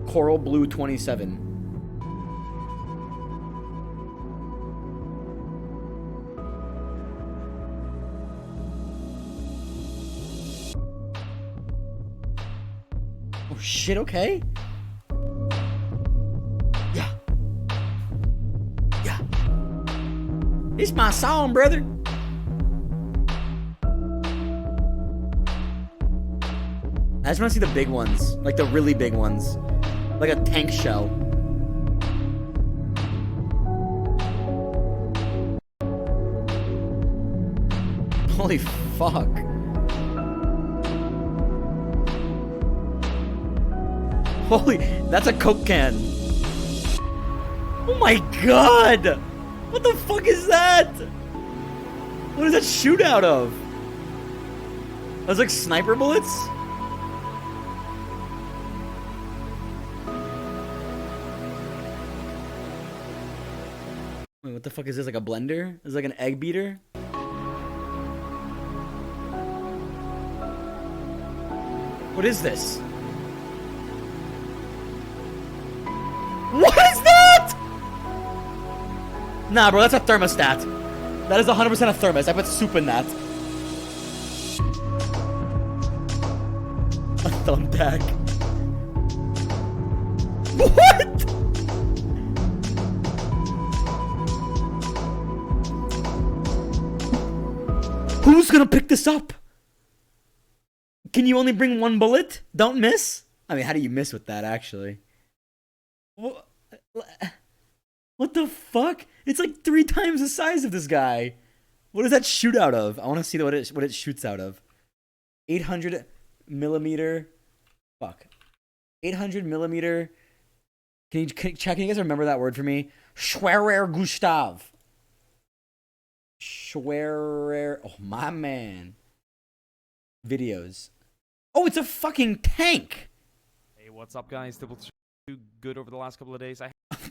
Coral Blue 27. Oh shit! Okay. It's my song, brother. I just want to see the big ones, like the really big ones, like a tank shell. Holy fuck. Holy, that's a Coke can. Oh my god! What the fuck is that? What does that shoot out of? Those like sniper bullets? Wait, what the fuck is this? Like a blender? Is it like an egg beater? What is this? What is that? Nah, bro, that's a thermostat. That is 100% a thermos. I put soup in that. A thumbtack. What? Who's gonna pick this up? Can you only bring one bullet? Don't miss? I mean, how do you miss with that, actually? What the fuck? It's like 3 times the size of this guy. What does that shoot out of? I want to see what it shoots out of. 800 millimeter. Fuck. 800 millimeter. Can you guys remember that word for me? Schwerer Gustav. Schwerer. Oh, my man. Videos. Oh, it's a fucking tank. Hey, what's up, guys? Double too good over the last couple of days.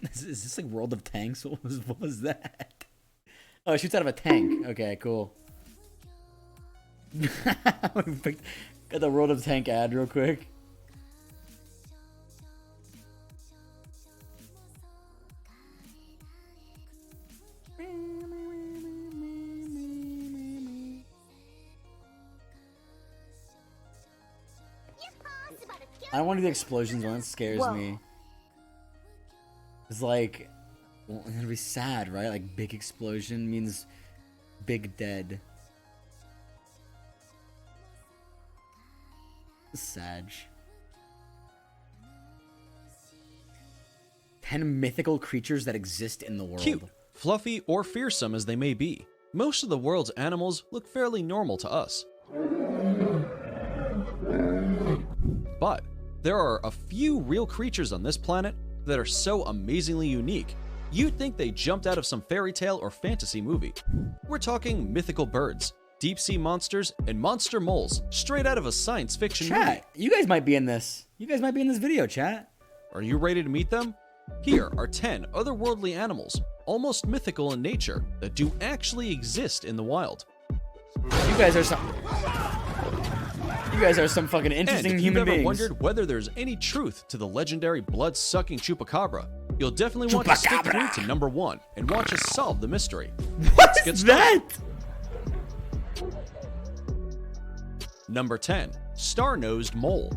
Is this like World of Tanks? What was that? Oh, it shoots out of a tank. Okay, cool. Got the World of Tank ad real quick. I don't want to do the explosions one. That scares me. It's like, well, it'll be sad, right? Like, big explosion means big dead. Sag. 10 mythical creatures that exist in the world. Cute, fluffy, or fearsome as they may be, most of the world's animals look fairly normal to us. But there are a few real creatures on this planet that are so amazingly unique, you'd think they jumped out of some fairy tale or fantasy movie. We're talking mythical birds, deep-sea monsters, and monster moles straight out of a science fiction movie. Chat, you guys might be in this. You guys might be in this video, chat. Are you ready to meet them? Here are 10 otherworldly animals, almost mythical in nature that do actually exist in the wild. You guys are some fucking interesting and if human you've ever beings. wondered whether there's any truth to the legendary blood-sucking chupacabra, you'll definitely want to stick through to number 1 and watch us solve the mystery. What's that? Number 10. Star-nosed mole.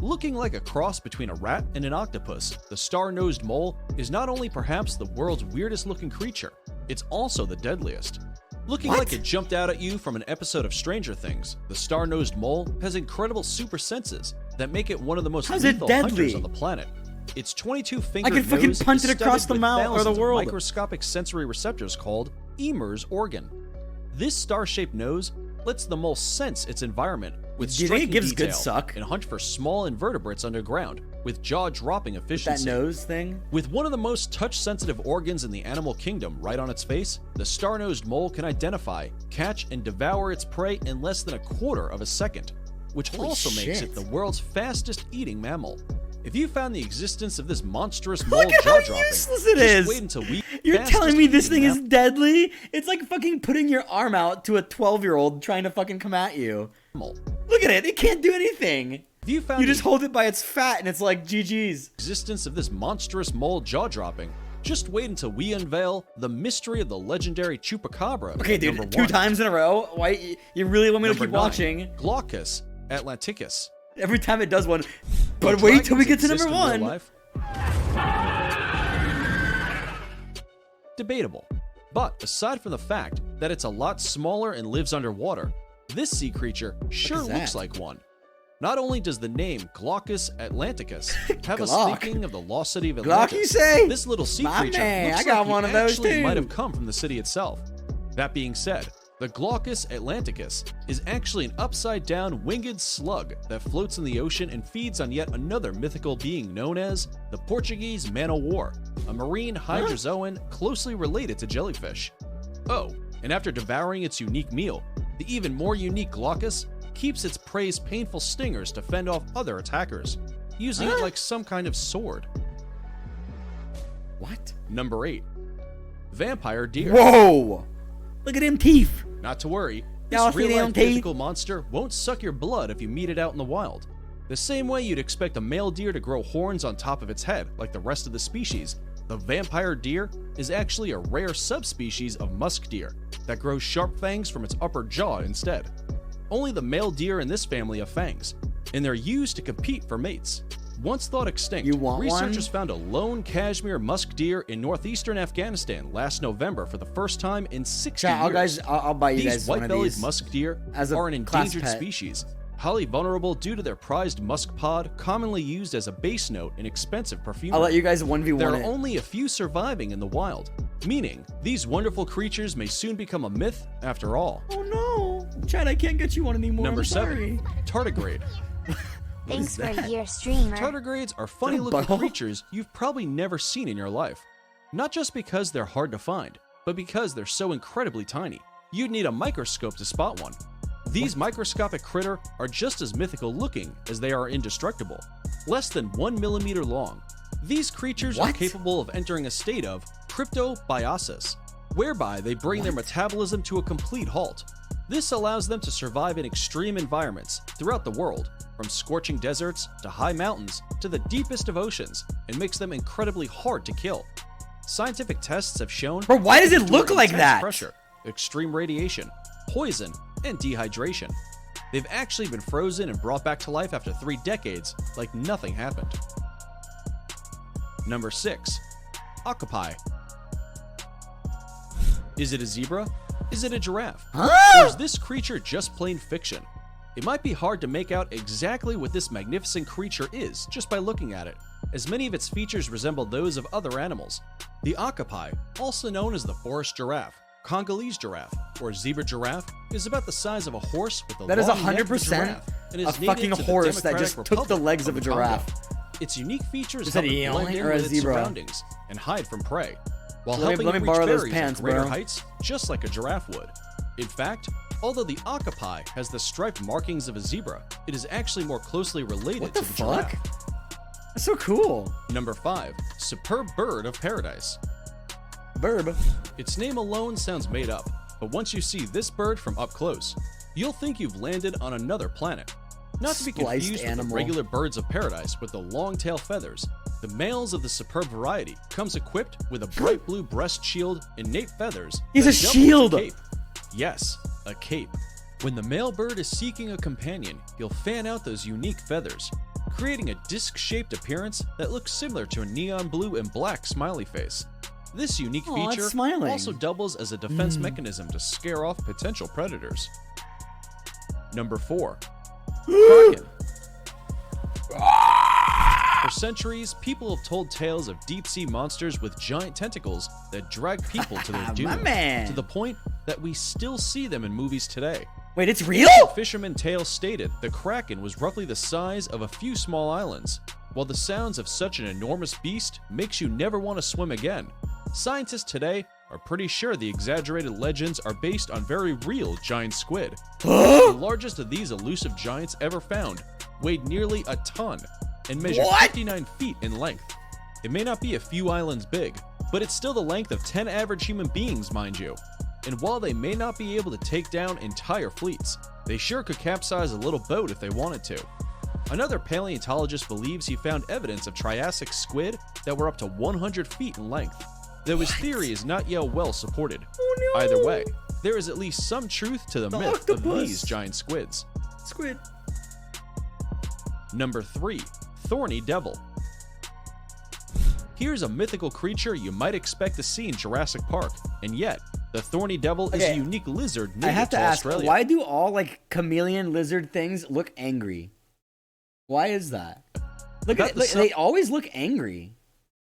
Looking like a cross between a rat and an octopus, the star-nosed mole is not only perhaps the world's weirdest looking creature, it's also the deadliest. Looking like it jumped out at you from an episode of Stranger Things, the star-nosed mole has incredible super senses that make it one of the most lethal hunters on the planet. Its 22-fingered I can fucking nose punch is it across studded the with mouth or the thousands of world. microscopic sensory receptors called Emer's organ. This star-shaped nose lets the mole sense its environment with Do you think it striking gives good detail suck? and hunt for small invertebrates underground with jaw-dropping efficiency. That nose thing? With one of the most touch-sensitive organs in the animal kingdom right on its face, the star-nosed mole can identify, catch, and devour its prey in less than a quarter of a second, which Holy also makes shit. it the world's fastest-eating mammal. If you found the existence of this monstrous mole Look at how jaw-dropping, useless it just is. wait until we You're telling me this thing fastest-eating is deadly? It's like fucking putting your arm out to a 12-year-old trying to fucking come at you. mammal. Look at it. It can't do anything. If you found You just the hold it by its fat and it's like GG's. existence of this monstrous mole jaw-dropping, just wait until we unveil the mystery of the legendary chupacabra. Okay, at dude, number 2 1. times in a row? Why? You really want me to Number keep 9, watching? Glaucus atlanticus. Every time it does one. But While wait till we get dragons to number exist in real 1. life, debatable. But aside from the fact that it's a lot smaller and lives underwater, this sea creature sure is looks that? like one. Not only does the name Glaucus atlanticus have us Glock. thinking of the lost city of Glock, Atlantis, you say? this little sea My creature man, looks I got like one he of those actually too. might have come from the city itself. That being said, the Glaucus atlanticus is actually an upside-down winged slug that floats in the ocean and feeds on yet another mythical being known as the Portuguese man-o'-war, a marine hydrozoan closely related to jellyfish. Oh, and after devouring its unique meal, the even more unique Glaucus keeps its prey's painful stingers to fend off other attackers, using it like some kind of sword. What? Number 8. Vampire deer. Whoa! Look at them teeth. Not to worry, Y'all this see them real-life teeth? mythical monster won't suck your blood if you meet it out in the wild. The same way you'd expect a male deer to grow horns on top of its head like the rest of the species, the vampire deer is actually a rare subspecies of musk deer that grows sharp fangs from its upper jaw instead. Only the male deer in this family have fangs, and they're used to compete for mates. Once thought extinct, You want researchers one? found a lone Kashmir musk deer in northeastern Afghanistan last November for the first time in 60 Chat, years. I'll buy you These guys one of white-bellied these musk deer as a are an class endangered pet. species, highly vulnerable due to their prized musk pod, commonly used as a base note in expensive perfumery. I'll let you guys 1v1 There are it. only a few surviving in the wild, meaning these wonderful creatures may soon become a myth after all. Oh no! Chad, I can't get you one anymore. Number I'm 7. sorry. Tardigrade. Thanks for your streamer. Tardigrades are funny-looking butthole? creatures you've probably never seen in your life. Not just because they're hard to find, but because they're so incredibly tiny. You'd need a microscope to spot one. These microscopic critter are just as mythical looking as they are indestructible. Less than 1 millimeter long. These creatures are What? capable of entering a state of cryptobiosis, whereby they bring their metabolism to a complete halt. This allows them to survive in extreme environments throughout the world, from scorching deserts to high mountains to the deepest of oceans, and makes them incredibly hard to kill. Scientific tests have shown Bro, why does they it look endure like intense that? Pressure, extreme radiation, poison, and dehydration. They've actually been frozen and brought back to life after 3 decades, like nothing happened. Number 6. Octopi. Is it a zebra? Is it a giraffe? Or is this creature just plain fiction? It might be hard to make out exactly what this magnificent creature is just by looking at it, as many of its features resemble those of other animals. The octopi, also known as the forest giraffe, Congolese giraffe, or zebra giraffe, is about the size of a horse with a That is long neck of a 100% giraffe, and is a native fucking to the horse that Democratic just took Republic the legs of a the Congo. giraffe. Its unique features Is help that it an blend eland in or a with its zebra? surroundings and hide from prey, while Let me helping it reach borrow those berries pants, at greater bro. heights, just like a giraffe would. In fact, although the octopi has the striped markings of a zebra, it is actually more closely related What to the the fuck? giraffe. That's so cool. Number 5. Superb Bird of Paradise. Burb. Its name alone sounds made up, but once you see this bird from up close, you'll think you've landed on another planet. Not to be Spliced confused with animal. the regular birds of paradise with the long tail feathers, the males of the superb variety comes equipped with a bright blue breast shield, innate feathers. He's that a double as shield! cape. Yes, a cape. When the male bird is seeking a companion, he'll fan out those unique feathers, creating a disc-shaped appearance that looks similar to a neon blue and black smiley face. This unique Aw, it's feature smiling. also doubles as a defense mechanism to scare off potential predators. Number 4. Kraken. For centuries, people have told tales of deep-sea monsters with giant tentacles that drag people to their doom, man. to the point that we still see them in movies today. Wait, it's real? Fisherman Tales stated the Kraken was roughly the size of a few small islands. While the sounds of such an enormous beast makes you never want to swim again, scientists today are pretty sure the exaggerated legends are based on very real giant squid. The largest of these elusive giants ever found weighed nearly a ton and measured 59 feet in length. It may not be a few islands big, but it's still the length of 10 average human beings, mind you. And while they may not be able to take down entire fleets, they sure could capsize a little boat if they wanted to. Another paleontologist believes he found evidence of Triassic squid that were up to 100 feet in length, though his theory is not yet well supported. Either way, there is at least some truth to the myth of these giant squids. Squid. Number 3. Thorny Devil. Here's a mythical creature you might expect to see in Jurassic Park, and yet, the Thorny Devil is a unique lizard native I have to ask, Australia. why do all like chameleon lizard things look angry? Why is that? Look at it, they always look angry.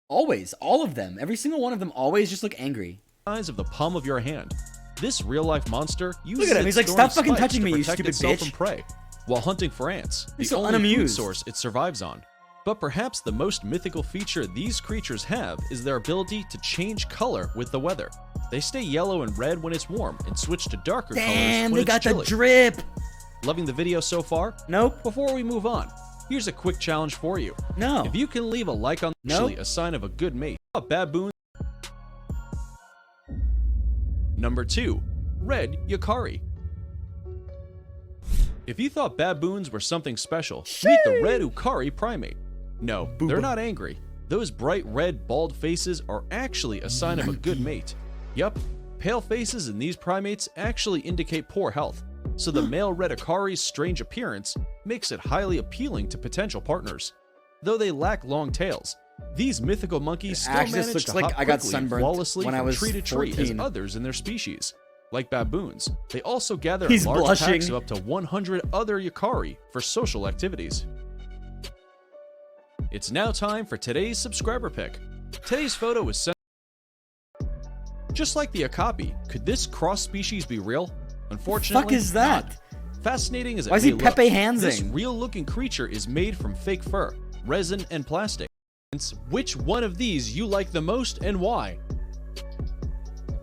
Always, all of them, every single one of them always just look angry. Size of the palm of your hand. This real-life monster uses Look at him, its he's like, thorny "Stop fucking spikes touching to me, you protect stupid itself bitch." from prey, while hunting for ants, He's the so only food unamused. source it survives on. But perhaps the most mythical feature these creatures have is their ability to change color with the weather. They stay yellow and red when it's warm and switch to darker colors Damn, when they it's got chilly. the drip. Loving the video so far? Nope. Before we move on, here's a quick challenge for you. No. If you can leave a like on Nope. a sign of a good mate. A baboon. Number 2. Red Yukari. If you thought baboons were something special, meet the red Yukari primate. No, they're not angry. Those bright red bald faces are actually a sign of a good mate. Yup, pale faces in these primates actually indicate poor health, so the male red Yukari's strange appearance makes it highly appealing to potential partners. Though they lack long tails, these mythical monkeys still Actually, this manage looks to like hop I got quickly and sunburned flawlessly when I from was tree to tree as 14. others in their species. Like baboons, they also gather He's in large blushing. packs of up to 100 other Yukari for social activities. It's now time for today's subscriber pick. Today's photo was sent. Just like the Okapi, could this cross species be real? Unfortunately, Fuck is that? not. Fascinating as it Why is may he Pepe look, Hansing? this real-looking creature is made from fake fur, resin, and plastic. Which one of these you like the most and why?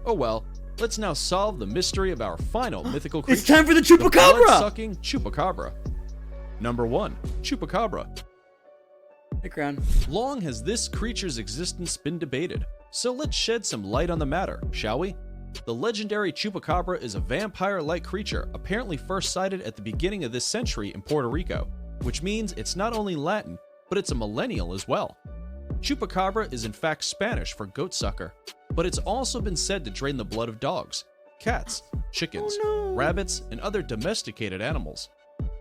Oh well, let's now solve the mystery of our final mythical creature. It's time for the Chupacabra! blood-sucking Chupacabra. Number 1. Chupacabra. Background. Long has this creature's existence been debated, so let's shed some light on the matter, shall we? The legendary Chupacabra is a vampire-like creature apparently first sighted at the beginning of this century in Puerto Rico, which means it's not only Latin, but it's a millennial as well. Chupacabra is in fact Spanish for goat sucker, but it's also been said to drain the blood of dogs, cats, chickens, rabbits, and other domesticated animals.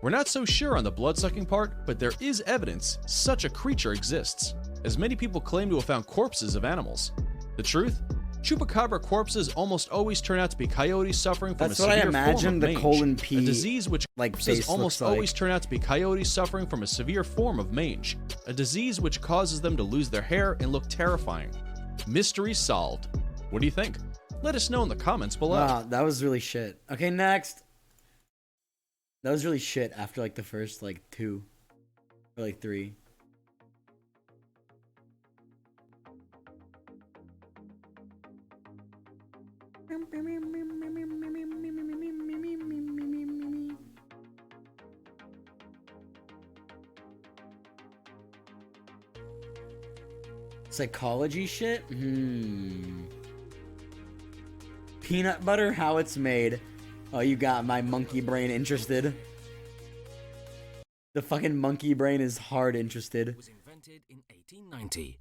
We're not so sure on the blood-sucking part, but there is evidence such a creature exists, as many people claim to have found corpses of animals. The truth? Chupacabra corpses almost always turn out to be coyotes suffering from That's a what I severe form imagine of the mange, colon P, a disease which like, corpses face almost looks like. always turn out to be coyotes suffering from a severe form of mange, a disease which causes them to lose their hair and look terrifying. Mystery solved. What do you think? Let us know in the comments below. Wow, that was really shit. Okay, next. That was really shit after like the first like 2 or like 3. Psychology shit? Peanut butter, how it's made. Oh, you got my monkey brain interested. The fucking monkey brain is hard interested. Was invented in 1890.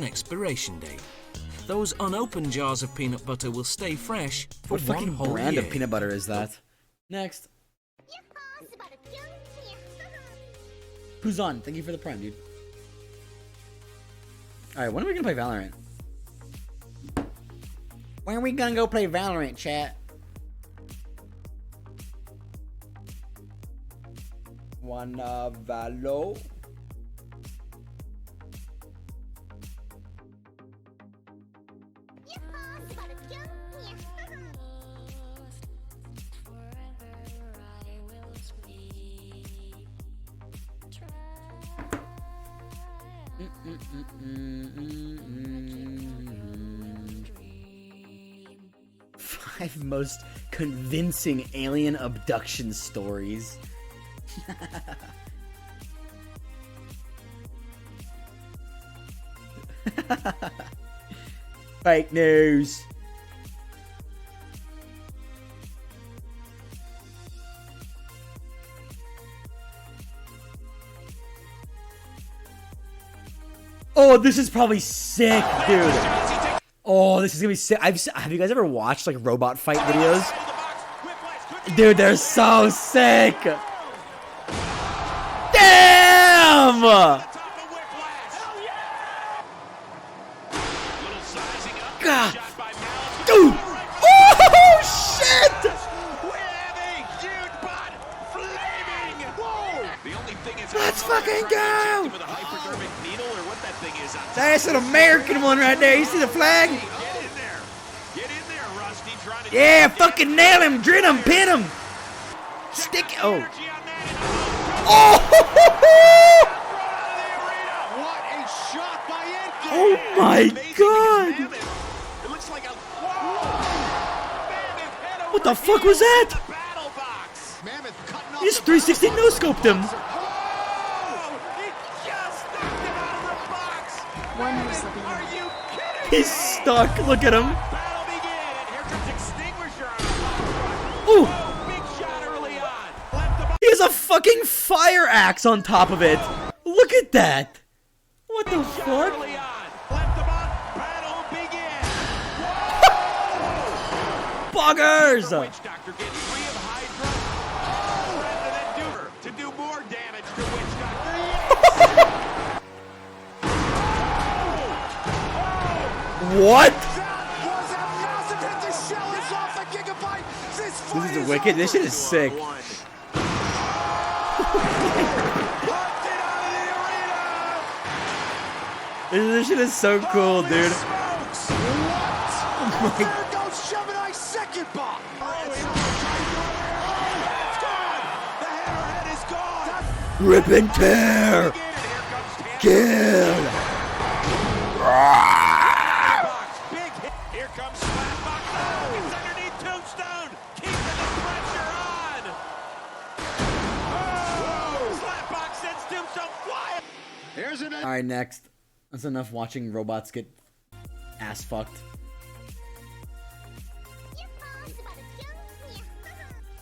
expiration date. Those unopened jars of peanut butter will stay fresh for What one fucking whole brand year. of peanut butter is that? Next. Puzon, thank you for the prime, dude. Alright, when are we gonna play Valorant? When are we gonna go play Valorant, chat? Wanna Valo? Five most convincing alien abduction stories. Fake news. Oh, this is probably sick, dude. Oh, this is gonna be sick. Have you guys ever watched like robot fight videos? Dude, they're so sick. Damn! God. Dude! Oh shit! Let's fucking go! That's an American one right there. You see the flag? Yeah, fucking nail him, drit him, pin him. Stick. Oh. Oh! Oh my god! What the fuck was that? He just 360 no-scoped him. He's stuck. Look at him. Ooh. He has a fucking fire axe on top of it. Look at that. What the fuck? Buggers! What? This is wicked. This shit is sick. This shit is so cool, dude. Oh my. Rip and tear! Kill! Here comes Slapbox. Oh, it's underneath Tombstone. Keeping the pressure on. Oh, Slapbox sends Tombstone flying. Here's an. Alright, next. That's enough watching robots get ass fucked.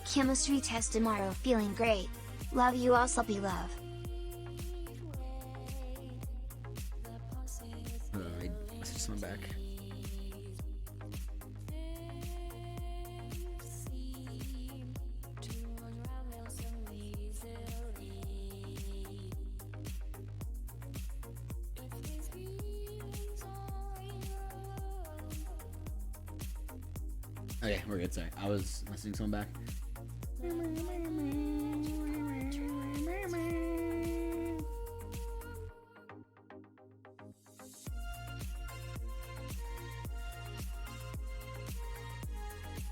Chemistry test tomorrow. Feeling great. Love you all, Sloppy Love. I messaged someone back. Okay, we're good. Sorry, I was messaging someone back.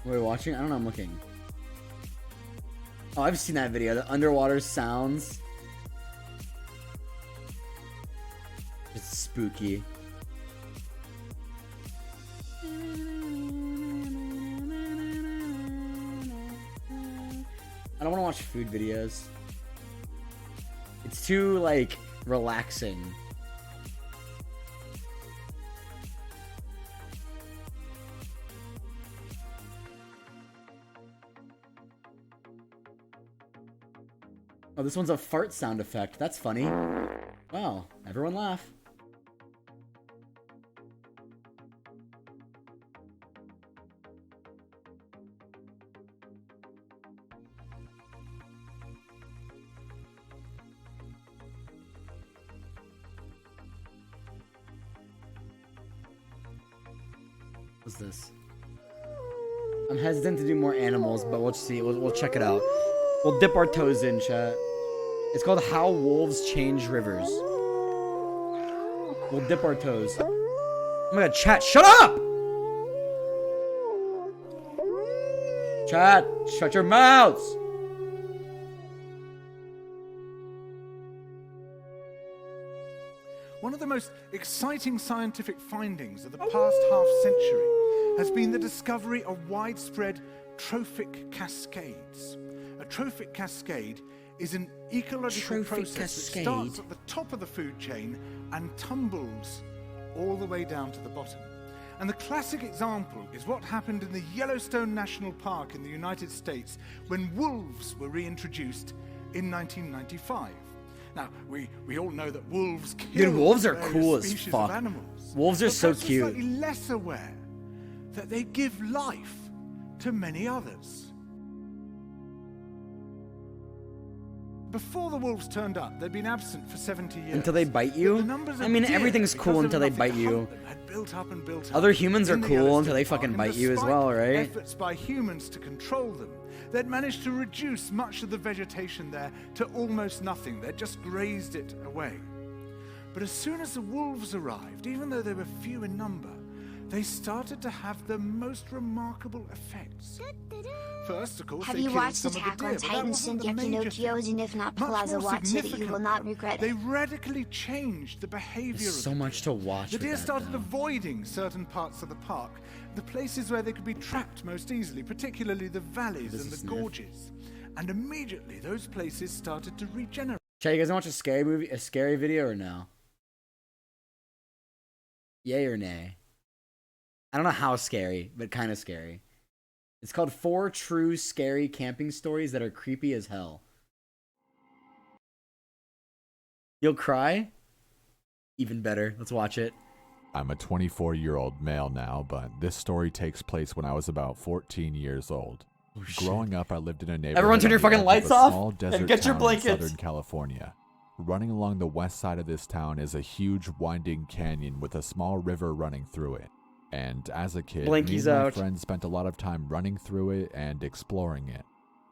What are we watching? I don't know, I'm looking. Oh, I've seen that video. The underwater sounds. It's spooky. I don't want to watch food videos. It's too, like, relaxing. Oh, this one's a fart sound effect. That's funny. Wow, everyone laugh. What's this? I'm hesitant to do more animals, but we'll see. We'll check it out. We'll dip our toes in, chat. It's called How Wolves Change Rivers. We'll dip our toes. Oh my god, chat, shut up! Chat, shut your mouths! One of the most exciting scientific findings of the past half-century has been the discovery of widespread trophic cascades. A trophic cascade is an ecological process that starts at the top of the food chain and tumbles all the way down to the bottom. And the classic example is what happened in the Yellowstone National Park in the United States when wolves were reintroduced in 1995. Now, we all know that wolves kill Dude, wolves are various cool as species fuck. of animals. Wolves are But so perhaps we're cute. slightly less aware that they give life to many others. Before the wolves turned up, they'd been absent for 70 years. Until they bite you? I mean, everything's cool until they bite you. Other humans are cool until they fucking bite you as well, right? Efforts by humans to control them, they'd managed to reduce much of the vegetation there to almost nothing. They'd just grazed it away. But as soon as the wolves arrived, even though they were few in number, they started to have the most remarkable effects. First, of course, Have they you killed watched some of the Attack deer, on but that Titan wasn't the Shingeki no major thing. Kyojin? If not, Much Plaza, more watch it. You will significant, not regret they it. radically changed the behavior There's of so the much to watch The with deer that, started though. avoiding certain parts of the park, the places where they could be trapped most easily, particularly the valleys This and is the new. gorges. And immediately those places started to regenerate. Chat, you guys wanna watch a scary video or no? Yay or nay? I don't know how scary, but kind of scary. It's called 4 True Scary Camping Stories That Are Creepy as Hell. You'll cry? Even better. Let's watch it. I'm a 24-year-old male now, but this story takes place when I was about 14 years old. Growing up, I lived in a neighborhood Everyone turn your on the fucking edge of lights a off small and desert get your town in blankets. Southern California. Running along the west side of this town is a huge winding canyon with a small river running through it. And as a kid, me Blinkies and my out. friends spent a lot of time running through it and exploring it.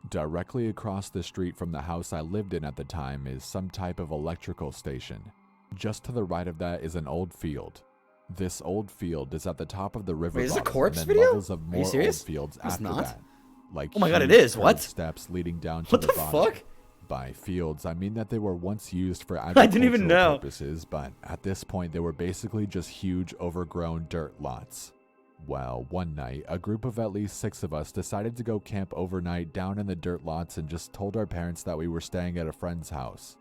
Directly across the street from the house I lived in at the time is some type of electrical station. Just to the right of that is an old field. This old field is at the top of the river Wait, is this a bottom, corpse and then video? levels of Are you more old serious? fields It's after not. that. Like Oh my god, it huge is. What? curved steps leading down to What the the bottom. fuck? By fields, I mean that they were once used for I didn't even agricultural know. purposes, but at this point they were basically just huge overgrown dirt lots. Well, one night, a group of at least 6 of us decided to go camp overnight down in the dirt lots and just told our parents that we were staying at a friend's house.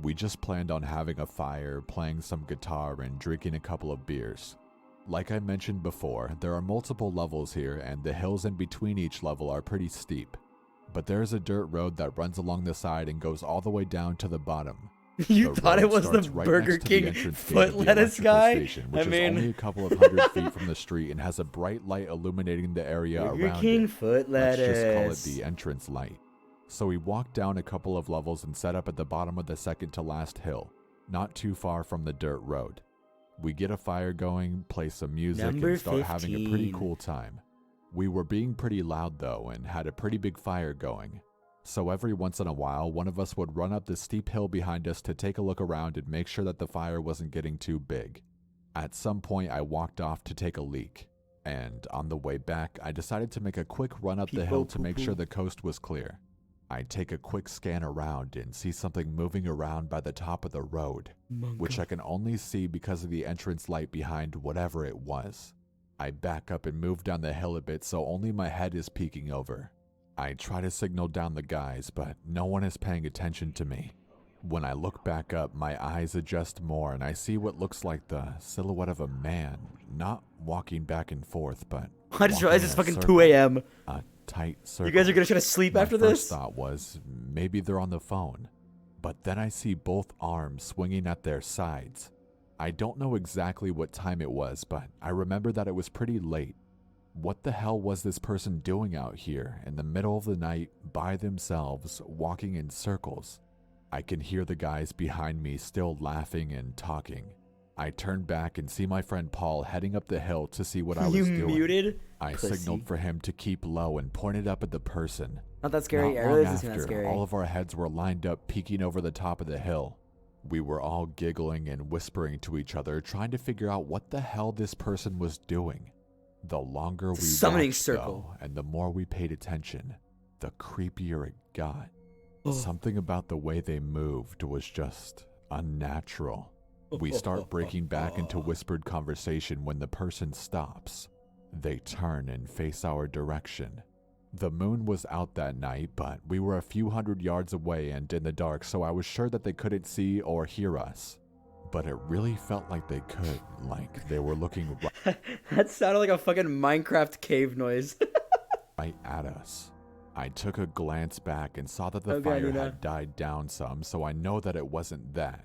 We just planned on having a fire, playing some guitar, and drinking a couple of beers. Like I mentioned before, there are multiple levels here, and the hills in between each level are pretty steep. But there's a dirt road that runs along the side and goes all the way down to the bottom. You The thought it road was the starts right Burger next to the King entrance gate foot of the lettuce electrical guy? station, I which is mean- only a couple of hundred feet from the street and has a bright light illuminating the area Burger around King it. foot Let's just call it lettuce. the entrance light. So we walked down a couple of levels and set up at the bottom of the second to last hill, not too far from the dirt road. We get a fire going, play some music, Number and start having a pretty 15. cool time. We were being pretty loud though and had a pretty big fire going. So every once in a while, one of us would run up the steep hill behind us to take a look around and make sure that the fire wasn't getting too big. At some point, I walked off to take a leak, and on the way back, I decided to make a quick run up the hill to make sure the coast was clear. I take a quick scan around and see something moving around by the top of the road, which I can only see because of the entrance light behind whatever it was. I back up and move down the hill a bit so only my head is peeking over. I try to signal down the guys, but no one is paying attention to me. When I look back up, my eyes adjust more and I see what looks like the silhouette of a man, not walking back and forth, but I just realized it's walking in fucking a 2 a.m. A tight circle. You guys are gonna try to sleep My after first this? thought was maybe they're on the phone, but then I see both arms swinging at their sides. I don't know exactly what time it was, but I remember that it was pretty late. What the hell was this person doing out here in the middle of the night by themselves, walking in circles? I can hear the guys behind me still laughing and talking. I turned back and see my friend Paul heading up the hill to see what I was You doing. muted? I Pussy. signaled for him to keep low and pointed up at the person. Not that scary. Not I long really isn't that after, scary. all of our heads were lined up peeking over the top of the hill. We were all giggling and whispering to each other, trying to figure out what the hell this person was doing. The longer we Summoning watched, circle. though, and the more we paid attention, the creepier it got. Something about the way they moved was just unnatural. We start breaking back into whispered conversation when the person stops. They turn and face our direction. The moon was out that night, but we were a few hundred yards away and in the dark, so I was sure that they couldn't see or hear us. But it really felt like they could, like they were looking That sounded like a fucking Minecraft cave noise. right at us. I took a glance back and saw that the Okay, fire Nina. had died down some, so I know that it wasn't that.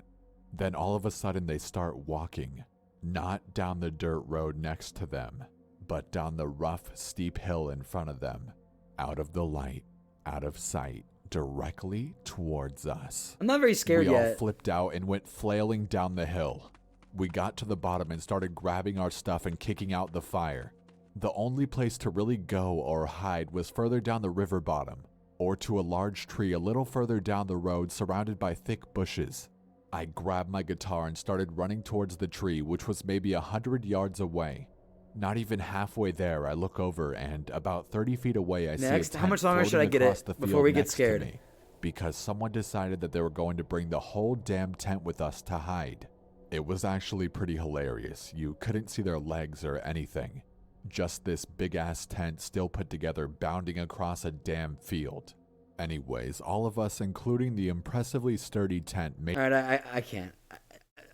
Then all of a sudden they start walking, not down the dirt road next to them, but down the rough, steep hill in front of them, out of the light, out of sight, directly towards us. I'm not very scared we yet. all flipped out and went flailing down the hill. We got to the bottom and started grabbing our stuff and kicking out the fire. The only place to really go or hide was further down the river bottom, or to a large tree a little further down the road surrounded by thick bushes. I grabbed my guitar and started running towards the tree, which was maybe 100 yards away. Not even halfway there, I look over and about 30 feet away, I see a Next, tent how much longer should I floating get across it the before field we get next to scared? me, because someone decided that they were going to bring the whole damn tent with us to hide. It was actually pretty hilarious. You couldn't see their legs or anything. Just this big-ass tent still put together bounding across a damn field. Anyways, all of us, including the impressively sturdy tent, made... Alright, I can't.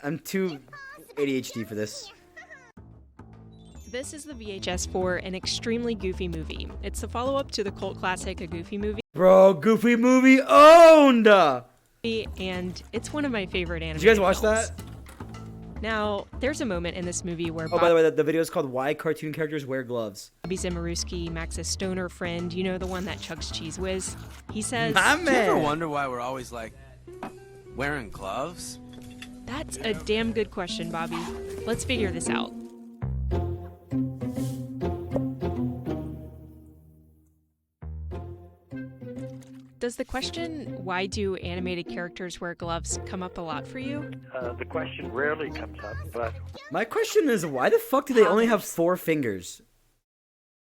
I'm too ADHD for this. This is the VHS for an extremely goofy movie. It's the follow-up to the cult classic A Goofy Movie. Bro, Goofy Movie owned! And it's one of my favorite animated Did you guys watch films. that? Now, there's a moment in this movie where Oh, by the way, the video is called Why Cartoon Characters Wear Gloves. Bobby Zimmerowski, Max's stoner friend, you know, the one that chugs cheese whiz, he says, Do you ever wonder why we're always like wearing gloves? That's a damn good question, Bobby. Let's figure this out. Does the question, why do animated characters wear gloves, come up a lot for you? The question rarely comes up, but My question is, why the fuck do they only have 4 fingers?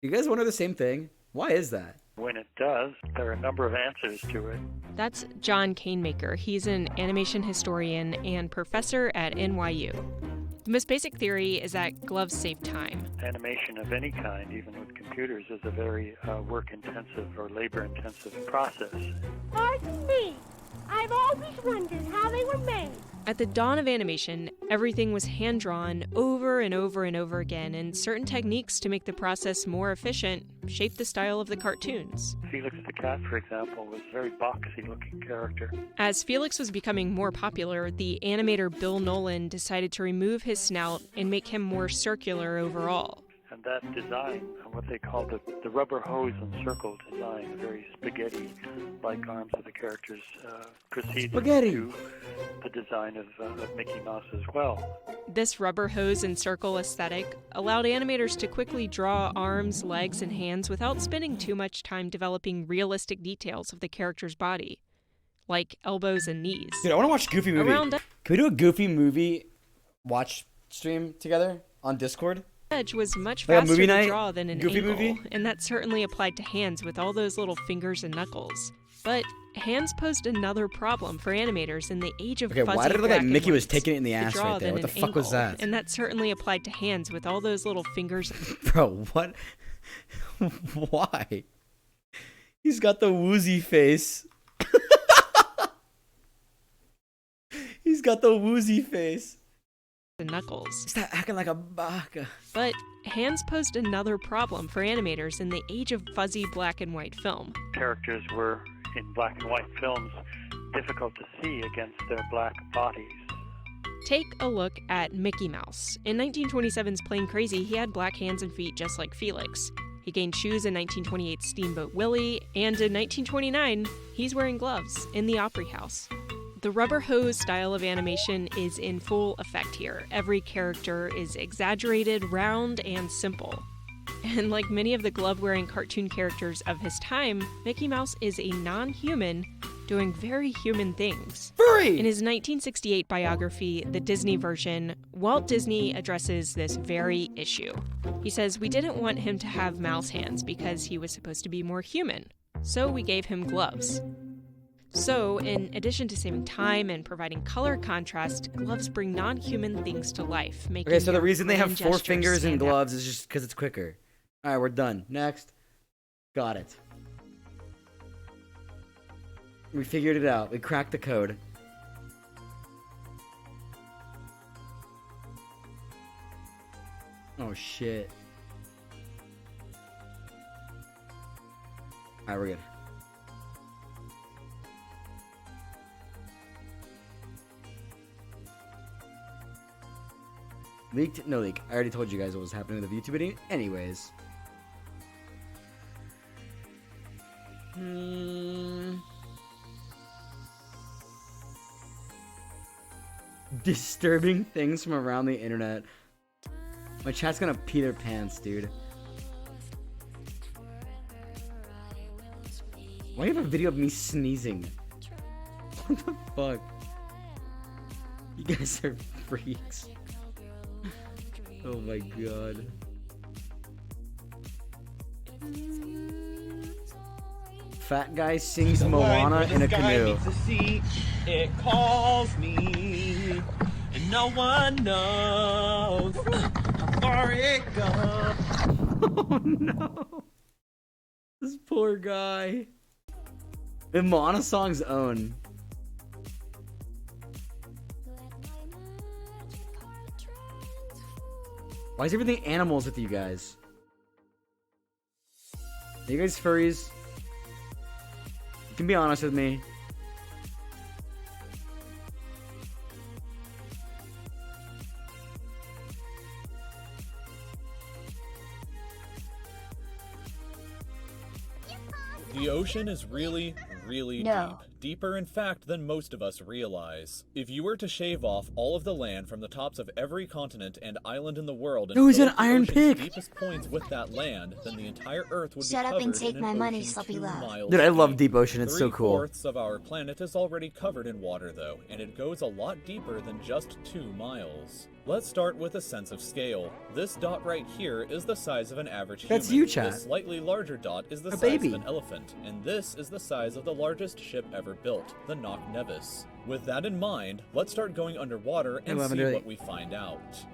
You guys wonder the same thing? Why is that? when it does, there are a number of answers to it. That's John Canemaker. He's an animation historian and professor at NYU. The most basic theory is that gloves save time. Animation of any kind, even with computers, is a very work-intensive or labor-intensive process. Pardon me. I've always wondered how they were made. At the dawn of animation, everything was hand-drawn over and over and over again, and certain techniques to make the process more efficient shaped the style of the cartoons. Felix the Cat, for example, was a very boxy-looking character. As Felix was becoming more popular, the animator Bill Nolan decided to remove his snout and make him more circular overall. And that design, what they call the rubber hose and circle design, the very spaghetti-like arms of the characters, proceeds to the design of Mickey Mouse as well. This rubber hose and circle aesthetic allowed animators to quickly draw arms, legs, and hands without spending too much time developing realistic details of the character's body, like elbows and knees. Dude, I want to watch Goofy Movie. Around Can we do a Goofy Movie watch stream together on Discord? Edge was much Like a faster movie to night? draw than an Goofy angle, movie? and that certainly applied to hands with all those little fingers and knuckles. But hands posed another problem for animators in the age of Okay, fuzzy why did it look like black and Mickey was whites taking it in the to ass draw right there? than What the an fuck was angle, that? And that certainly applied to hands with all those little fingers. Bro, what? Why? He's got the woozy face. He's got the woozy face. And knuckles. Stop acting like a baka. But hands posed another problem for animators in the age of fuzzy black and white film. Characters were, in black and white films, difficult to see against their black bodies. Take a look at Mickey Mouse. In 1927's Plain Crazy, he had black hands and feet just like Felix. He gained shoes in 1928's Steamboat Willie, and in 1929, he's wearing gloves in the Opry House. The rubber hose style of animation is in full effect here. Every character is exaggerated, round, and simple. And like many of the glove-wearing cartoon characters of his time, Mickey Mouse is a non-human doing very human things. Furry! In his 1968 biography, The Disney Version, Walt Disney addresses this very issue. He says, "We didn't want him to have mouse hands because he was supposed to be more human, so we gave him gloves." So, in addition to saving time and providing color contrast, gloves bring non-human things to life, making Okay, so the their reason they have grand 4 gestures fingers in stand out. gloves is just because it's quicker. Alright, we're done. Next. Got it. We figured it out. We cracked the code. Oh, shit. Alright, we're good. Leaked? No leak. I already told you guys what was happening with the YouTube video. Anyways. Disturbing things from around the internet. My chat's gonna pee their pants, dude. Why do you have a video of me sneezing? What the fuck? You guys are freaks. Oh my god. Fat guy sings Moana in a canoe. It calls me, and no one knows how far it goes. Oh no. This poor guy. The Moana song's own. Why is everything animals with you guys? Are you guys furries? You can be honest with me. The ocean is really No. deep. Deeper, in fact, than most of us realize. If you were to shave off all of the land from the tops of every continent and island in the world and No, he's fill an up the iron ocean's pig. deepest points with that land, then the entire Earth would Shut be up covered and take in an my money, ocean sloppy 2 love. miles Dude, I love deep. Deep Ocean. It's so cool. 3/4 of our planet is already covered in water, though, and it goes a lot deeper than just 2 miles. Let's start with a sense of scale. This dot right here is the size of an average human. That's you, chat. This slightly larger dot is the A size baby. of an elephant, and this is the size of the largest ship ever built, the Knock Nevis. With that in mind, let's start going underwater and see Lavender. what we find out.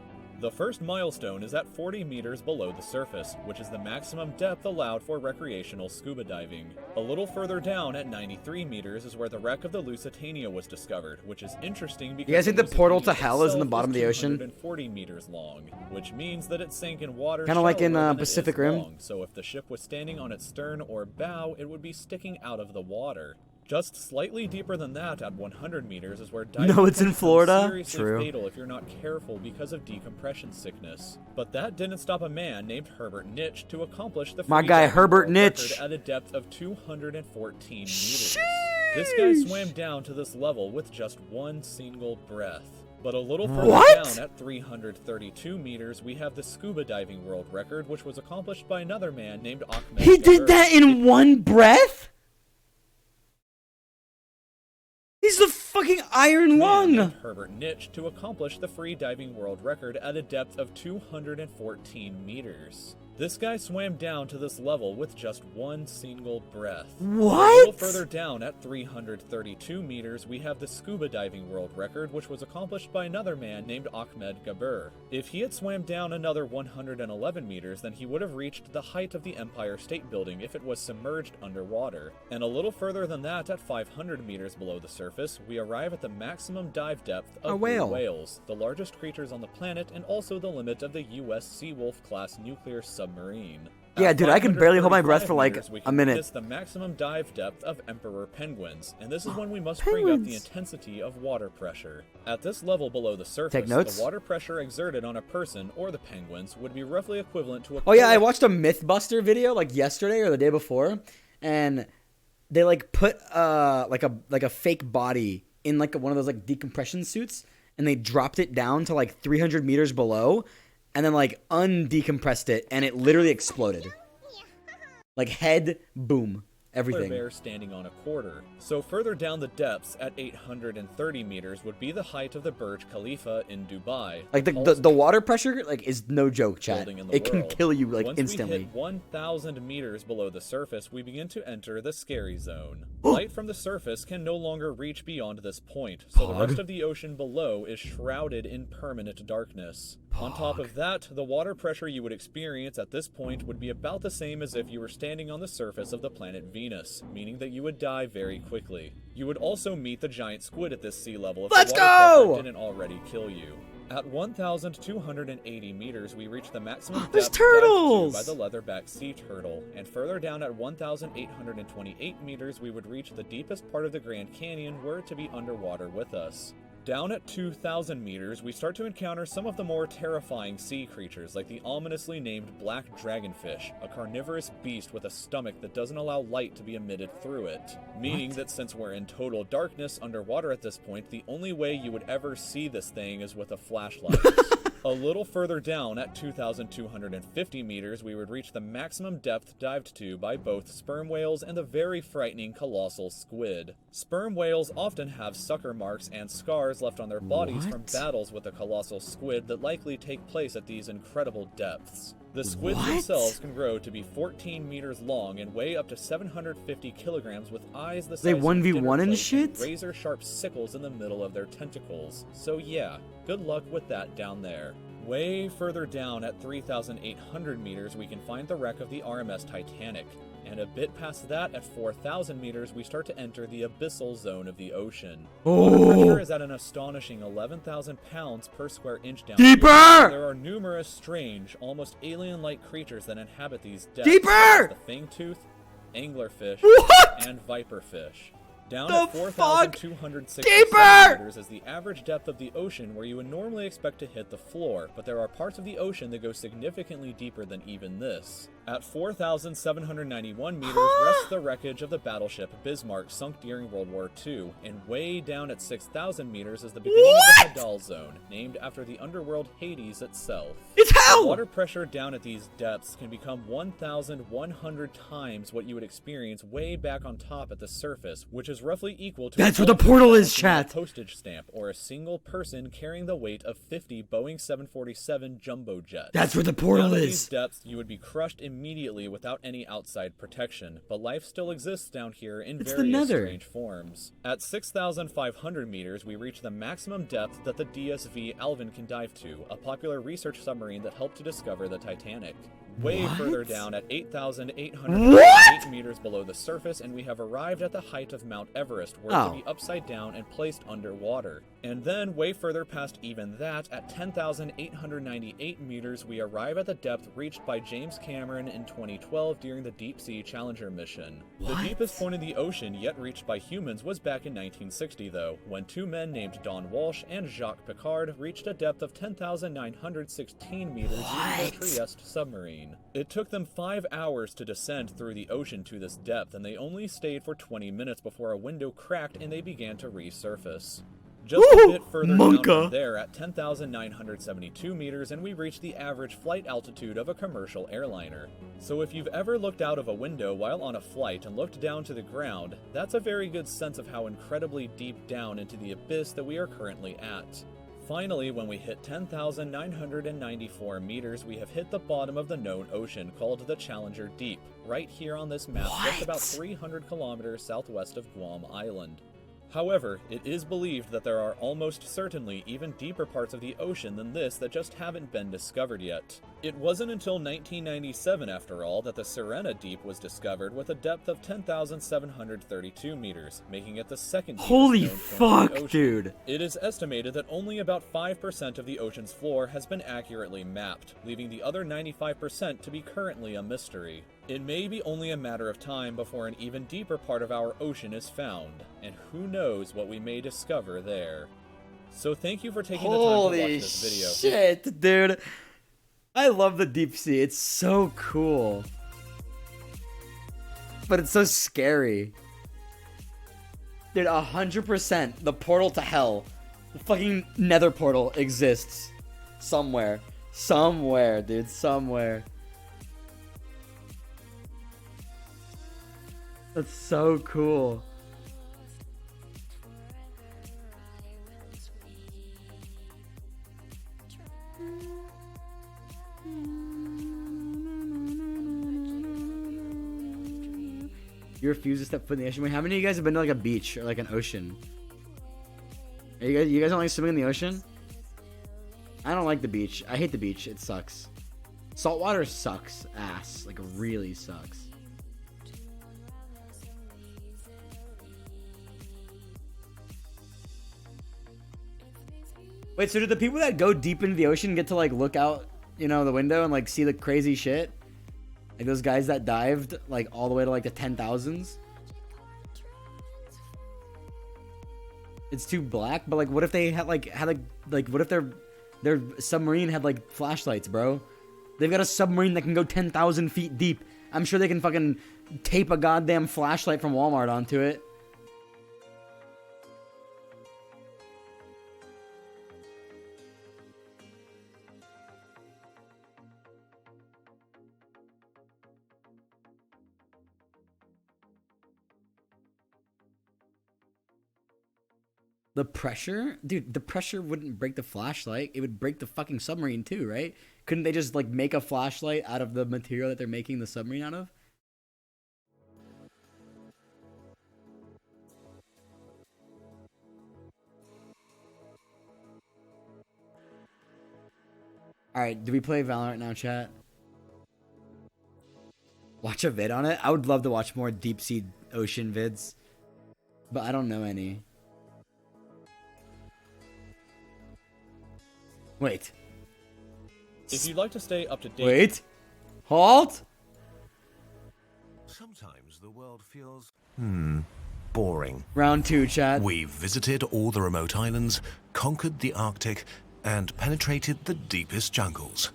The first milestone is at 40 meters below the surface, which is the maximum depth allowed for recreational scuba diving. A little further down at 93 meters is where the wreck of the Lusitania was discovered, which is interesting because You guys think the portal to Lusitania hell is in the itself bottom of the ocean? 240 meters long, which means that it sank in water Kinda like in, shallower than it Pacific is Rim. long, so if the ship was standing on its stern or bow, it would be sticking out of the water. Just slightly deeper than that, at 100 meters, is where diving No, it's in becomes Florida? seriously True. fatal if you're not careful because of decompression sickness. But that didn't stop a man named Herbert Nitsch to accomplish the My free guy, diving Herbert world Nitsch. record at a depth of 214 meters. This guy swam down to this level with just one single breath. But a little further What? down at 332 meters, we have the scuba diving world record, which was accomplished by another man named Ahmed He did Gabir. that in one breath? He's the fucking iron lung. Herbert Nitsch to accomplish the free diving world record at a depth of 214 meters. This guy swam down to this level with just one single breath. What? A little further down at 332 meters, we have the scuba diving world record, which was accomplished by another man named Ahmed Gabir. If he had swam down another 111 meters, then he would have reached the height of the Empire State Building if it was submerged underwater. And a little further than that, at 500 meters below the surface, we arrive at the maximum dive depth of A whale. blue whales, the largest creatures on the planet and also the limit of the U.S. Seawolf class nuclear submarine. Yeah, dude, I can barely hold my breath for like 535 meters, we a can minute. witness the maximum dive depth of emperor penguins, and this is when we must bring up the Penguins. intensity of water pressure. At this level below the surface, Take notes. the water pressure exerted on a person or the penguins would be roughly equivalent to a Oh yeah, I watched a Mythbuster video like yesterday or the day before, and they like put like a fake body in like one of those like decompression suits, and they dropped it down to like 300 meters below, and then like undecompressed it, and it literally exploded. Like head, boom. Everything. Bear standing on a quarter. So further down the depths at 830 meters would be the height of the Burj Khalifa in Dubai. Like the water pressure like is no joke, chat. It can world. kill you like Once instantly. we hit 1,000 meters below the surface, we begin to enter the scary zone. Light from the surface can no longer reach beyond this point, so the rest of the ocean below is shrouded in permanent darkness. On top of that, the water pressure you would experience at this point would be about the same as if you were standing on the surface of the planet Venus, meaning that you would die very quickly. You would also meet the giant squid at this sea level if Let's the water go! pressure didn't already kill you. At 1,280 meters, we reach the maximum depth There's dived to turtles! by the leatherback sea turtle, and further down at 1,828 meters, we would reach the deepest part of the Grand Canyon were it to be underwater with us. Down at 2,000 meters, we start to encounter some of the more terrifying sea creatures, like the ominously named black dragonfish, a carnivorous beast with a stomach that doesn't allow light to be emitted through it. Meaning that since we're in total darkness underwater at this point, the only way you would ever see this thing is with a flashlight. A little further down, at 2,250 meters, we would reach the maximum depth dived to by both sperm whales and the very frightening colossal squid. Sperm whales often have sucker marks and scars left on their bodies from battles with the colossal squid that likely take place at these incredible depths. The squids themselves can grow to be 14 meters long and weigh up to 750 kilograms with eyes the size They of 1v1 dinner and plates shit? razor-sharp sickles in the middle of their tentacles. So yeah, good luck with that down there. Way further down at 3,800 meters, we can find the wreck of the RMS Titanic. And a bit past that, at 4,000 meters, we start to enter the abyssal zone of the ocean. Water pressure is at an astonishing 11,000 pounds per square inch down Deeper! here. There are numerous strange, almost alien-like creatures that inhabit these depths. Deeper! Such as the fangtooth, anglerfish, and viperfish. Down at 4,260 meters is the average depth of the ocean where you would normally expect to hit the floor, but there are parts of the ocean that go significantly deeper than even this. At 4,791 meters rests the wreckage of the battleship Bismarck sunk during World War II, and way down at 6,000 meters is the beginning of the Hadal Zone, named after the underworld Hades itself. It's hell! The water pressure down at these depths can become 1,100 times what you would experience way back on top at the surface, which is roughly equal to That's where the portal is, a chat. postage stamp, or a single person carrying the weight of 50 Boeing 747 jumbo jets. That's where the portal Down at is. these depths, you would be crushed immediately without any outside protection, but life still exists down here in It's the various Nether. strange forms. At 6,500 meters, we reach the maximum depth that the DSV Alvin can dive to, a popular research submarine that helped to discover the Titanic. Way further down at 8,808 meters below the surface, and we have arrived at the height of Mount Everest, where it to be upside down and placed underwater. And then, way further past even that, at 10,898 meters, we arrive at the depth reached by James Cameron in 2012 during the Deep Sea Challenger mission. The deepest point in the ocean yet reached by humans was back in 1960, though, when two men named Don Walsh and Jacques Piccard reached a depth of 10,916 meters using a Trieste submarine. It took them 5 hours to descend through the ocean to this depth, and they only stayed for 20 minutes before a window cracked and they began to resurface. Just a bit further down from there at 10,972 meters, and we reach the average flight altitude of a commercial airliner. So if you've ever looked out of a window while on a flight and looked down to the ground, that's a very good sense of how incredibly deep down into the abyss that we are currently at. Finally, when we hit 10,994 meters, we have hit the bottom of the known ocean called the Challenger Deep, right here on this map, just about 300 kilometers southwest of Guam Island. However, it is believed that there are almost certainly even deeper parts of the ocean than this that just haven't been discovered yet. It wasn't until 1997, after all, that the Sirena Deep was discovered with a depth of 10,732 meters, making it the second deepest Holy known point in the fuck, ocean. dude. It is estimated that only about 5% of the ocean's floor has been accurately mapped, leaving the other 95% to be currently a mystery. It may be only a matter of time before an even deeper part of our ocean is found, and who knows what we may discover there. So thank you for taking the time to watch this video. Shit, dude. I love the deep sea. It's so cool. But it's so scary. Dude, 100%. The portal to hell. The fucking nether portal exists. Somewhere. Somewhere, dude. Somewhere. That's so cool. You refuse to step foot in the ocean? Wait, how many of you guys have been to like a beach or like an ocean? Are you guys don't like swimming in the ocean? I don't like the beach. I hate the beach. It sucks. Saltwater sucks ass. Like, really sucks. Wait, so do the people that go deep into the ocean get to like look out, you know, the window and like see the crazy shit? Like those guys that dived like all the way to like the 10,000s? It's too black, but like what if they had like what if their submarine had like flashlights, bro? They've got a submarine that can go 10,000 feet deep. I'm sure they can fucking tape a goddamn flashlight from Walmart onto it. The pressure? Dude, the pressure wouldn't break the flashlight. It would break the fucking submarine too, right? Couldn't they just like make a flashlight out of the material that they're making the submarine out of? Alright, do we play Valorant now, chat? Watch a vid on it? I would love to watch more deep sea ocean vids. But I don't know any. Wait. If you'd like to stay up to date... Wait. Halt! Sometimes the world feels... boring. Round 2, chat. We've visited all the remote islands, conquered the Arctic, and penetrated the deepest jungles.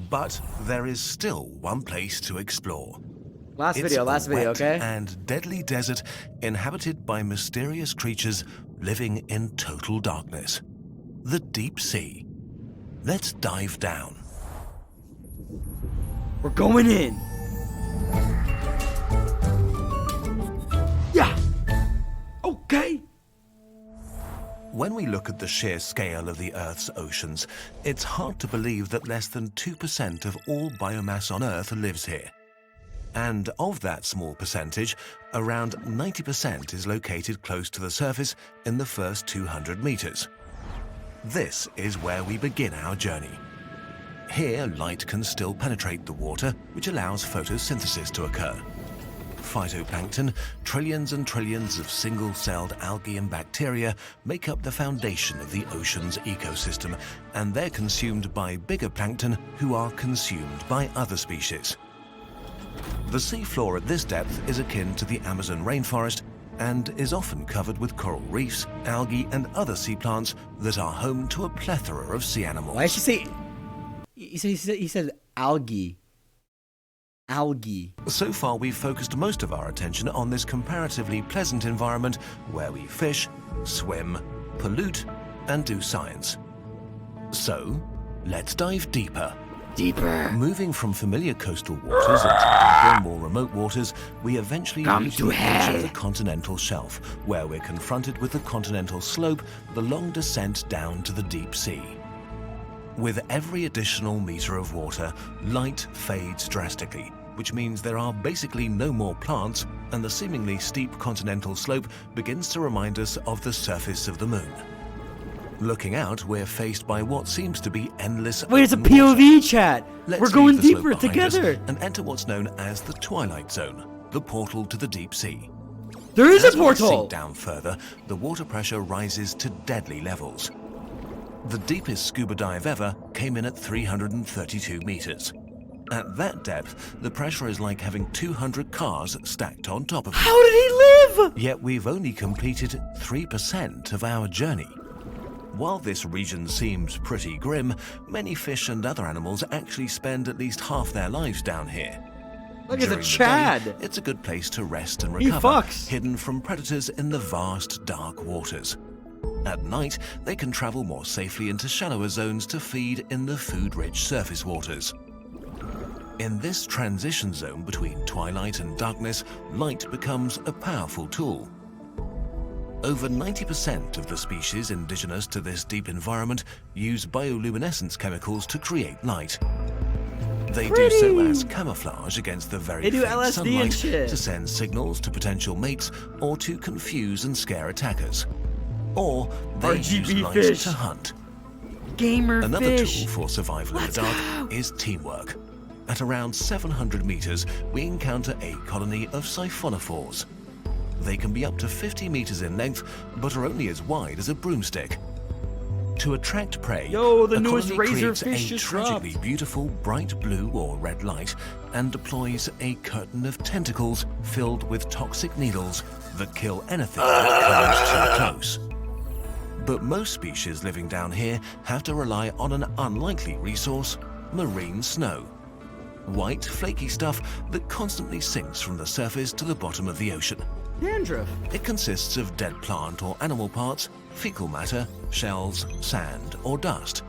But there is still one place to explore. Last It's video, a wet okay? and deadly desert inhabited by mysterious creatures living in total darkness. The deep sea. Let's dive down. We're going in. Yeah. Okay. When we look at the sheer scale of the Earth's oceans, it's hard to believe that less than 2% of all biomass on Earth lives here. And of that small percentage, around 90% is located close to the surface in the first 200 meters. This is where we begin our journey. Here, light can still penetrate the water, which allows photosynthesis to occur. Phytoplankton, trillions and trillions of single-celled algae and bacteria make up the foundation of the ocean's ecosystem, and they're consumed by bigger plankton who are consumed by other species. The seafloor at this depth is akin to the Amazon rainforest and is often covered with coral reefs, algae, and other sea plants that are home to a plethora of sea animals. Why did she say... He said algae. Algae. So far, we've focused most of our attention on this comparatively pleasant environment where we fish, swim, pollute, and do science. So, let's dive deeper. Deeper. Moving from familiar coastal waters into more remote waters, we eventually reach the edge of the continental shelf, where we're confronted with the continental slope, the long descent down to the deep sea. With every additional meter of water, light fades drastically, which means there are basically no more plants, and the seemingly steep continental slope begins to remind us of the surface of the moon. Looking out, we're faced by what seems to be endless... Wait, it's a POV water. chat! Let's We're going leave the slope deeper behind us together! and enter what's known as the Twilight Zone, the portal to the deep sea. There is As a we portal! sink down further, the water pressure rises to deadly levels. The deepest scuba dive ever came in at 332 meters. At that depth, the pressure is like having 200 cars stacked on top of it. How did he live? Yet we've only completed 3% of our journey. While this region seems pretty grim, many fish and other animals actually spend at least half their lives down here. Look, it's a During the Chad. day, it's a good place to rest and He recover, fucks. hidden from predators in the vast, dark waters. At night, they can travel more safely into shallower zones to feed in the food-rich surface waters. In this transition zone between twilight and darkness, light becomes a powerful tool. Over 90% of the species indigenous to this deep environment use bioluminescence chemicals to create light. They do so as camouflage against the very They do faint LSD and sunlight shit. to send signals to potential mates or to confuse and scare attackers. Or they use RGB light fish. to hunt. Gamer Another fish. tool for survival in the dark is teamwork. At around 700 meters, we encounter a colony of siphonophores. They can be up to 50 meters in length, but are only as wide as a broomstick. To attract prey, Yo, the a newest colony razor creates fish a just tragically dropped. beautiful bright blue or red light and deploys a curtain of tentacles filled with toxic needles that kill anything that comes too close. But most species living down here have to rely on an unlikely resource, marine snow. White, flaky stuff that constantly sinks from the surface to the bottom of the ocean. Dandruff. It consists of dead plant or animal parts, fecal matter, shells, sand, or dust.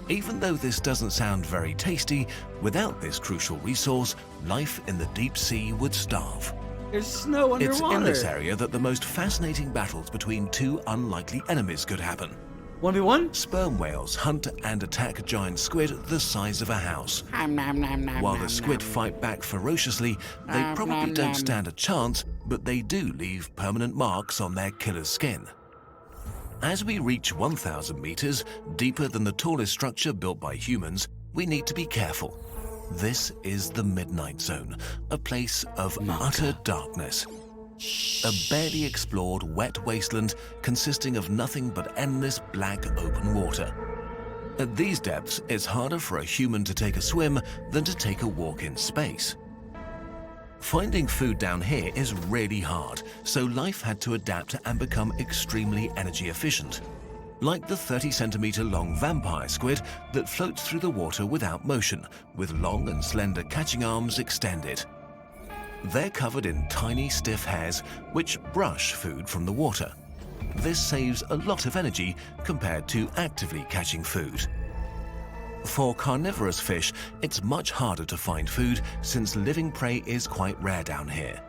Even though this doesn't sound very tasty, without this crucial resource, life in the deep sea would starve. There's snow underwater. It's in this area that the most fascinating battles between two unlikely enemies could happen. 1v1? Sperm whales hunt and attack giant squid the size of a house. While the squid fight back ferociously, they probably don't stand a chance, but they do leave permanent marks on their killer's skin. As we reach 1,000 meters, deeper than the tallest structure built by humans, we need to be careful. This is the Midnight Zone, a place of utter darkness. A barely explored wet wasteland consisting of nothing but endless black open water. At these depths, it's harder for a human to take a swim than to take a walk in space. Finding food down here is really hard, so life had to adapt and become extremely energy efficient. Like the 30-centimeter long vampire squid that floats through the water without motion, with long and slender catching arms extended. They're covered in tiny, stiff hairs which brush food from the water. This saves a lot of energy compared to actively catching food. For carnivorous fish, it's much harder to find food since living prey is quite rare down here.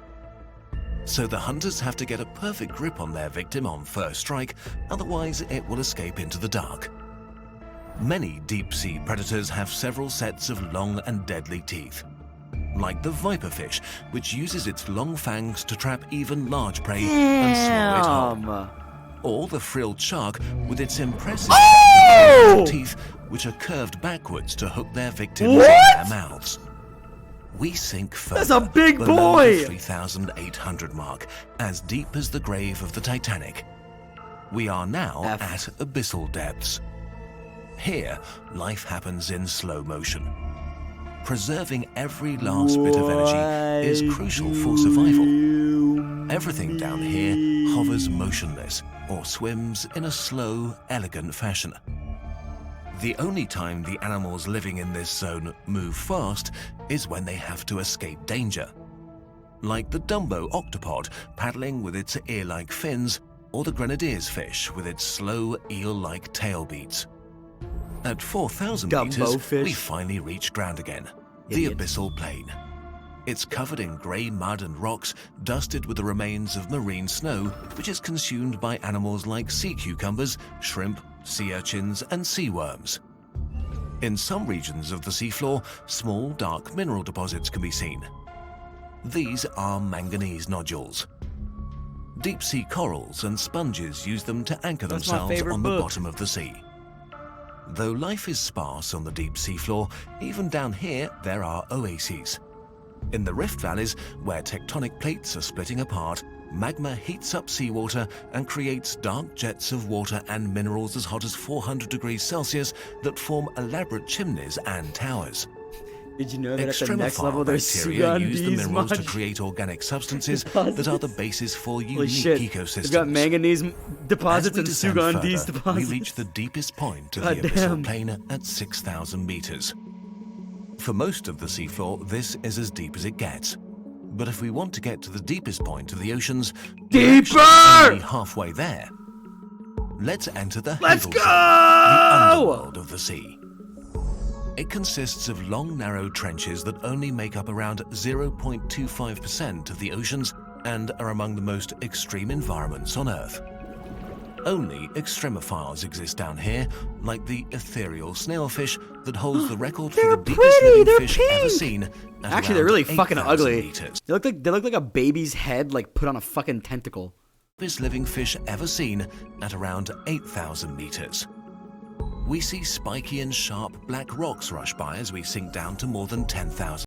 So the hunters have to get a perfect grip on their victim on first strike, otherwise it will escape into the dark. Many deep-sea predators have several sets of long and deadly teeth. Like the viperfish, which uses its long fangs to trap even large prey and swallow it whole. Or the frilled shark with its impressive teeth, which are curved backwards to hook their victims in their mouths. We sink further. That's a big below boy! the 3,800 mark, as deep as the grave of the Titanic. We are now at abyssal depths. Here, life happens in slow motion. Preserving every last bit of energy is crucial for survival. Everything down here hovers motionless or swims in a slow, elegant fashion. The only time the animals living in this zone move fast is when they have to escape danger. Like the Dumbo octopod paddling with its ear-like fins, or the grenadier's fish with its slow, eel-like tail beats. At 4,000 meters, we finally reach ground again, the abyssal plain. It's covered in grey mud and rocks, dusted with the remains of marine snow, which is consumed by animals like sea cucumbers, shrimp, sea urchins, and sea worms. In some regions of the seafloor, small, dark mineral deposits can be seen. These are manganese nodules. Deep-sea corals and sponges use them to anchor themselves on the bottom of the sea. Though life is sparse on the deep seafloor, even down here there are oases. In the rift valleys, where tectonic plates are splitting apart, magma heats up seawater and creates dark jets of water and minerals as hot as 400 degrees Celsius that form elaborate chimneys and towers. Did you know that at the next level there's bacteria use the minerals to Sugandis? create organic substances that are the basis for Holy unique shit. ecosystems. We've got manganese deposits and As we descend Sugandis further, deposits. we reach the deepest point of God the abyssal damn. plain at 6,000 meters. For most of the seafloor, this is as deep as it gets. But if we want to get to the deepest point of the oceans, deeper! Only halfway there. Let's enter the Hadal Zone, the underworld of the sea. It consists of long, narrow trenches that only make up around 0.25% of the oceans and are among the most extreme environments on Earth. Only extremophiles exist down here, like the ethereal snailfish that holds the record for the deepest living fish ever seen. Actually, they're really fucking 8,000 ugly. meters. They look like a baby's head, like put on a fucking tentacle. Deepest living fish ever seen at around 8,000 meters. We see spiky and sharp black rocks rush by as we sink down to more than 10,000.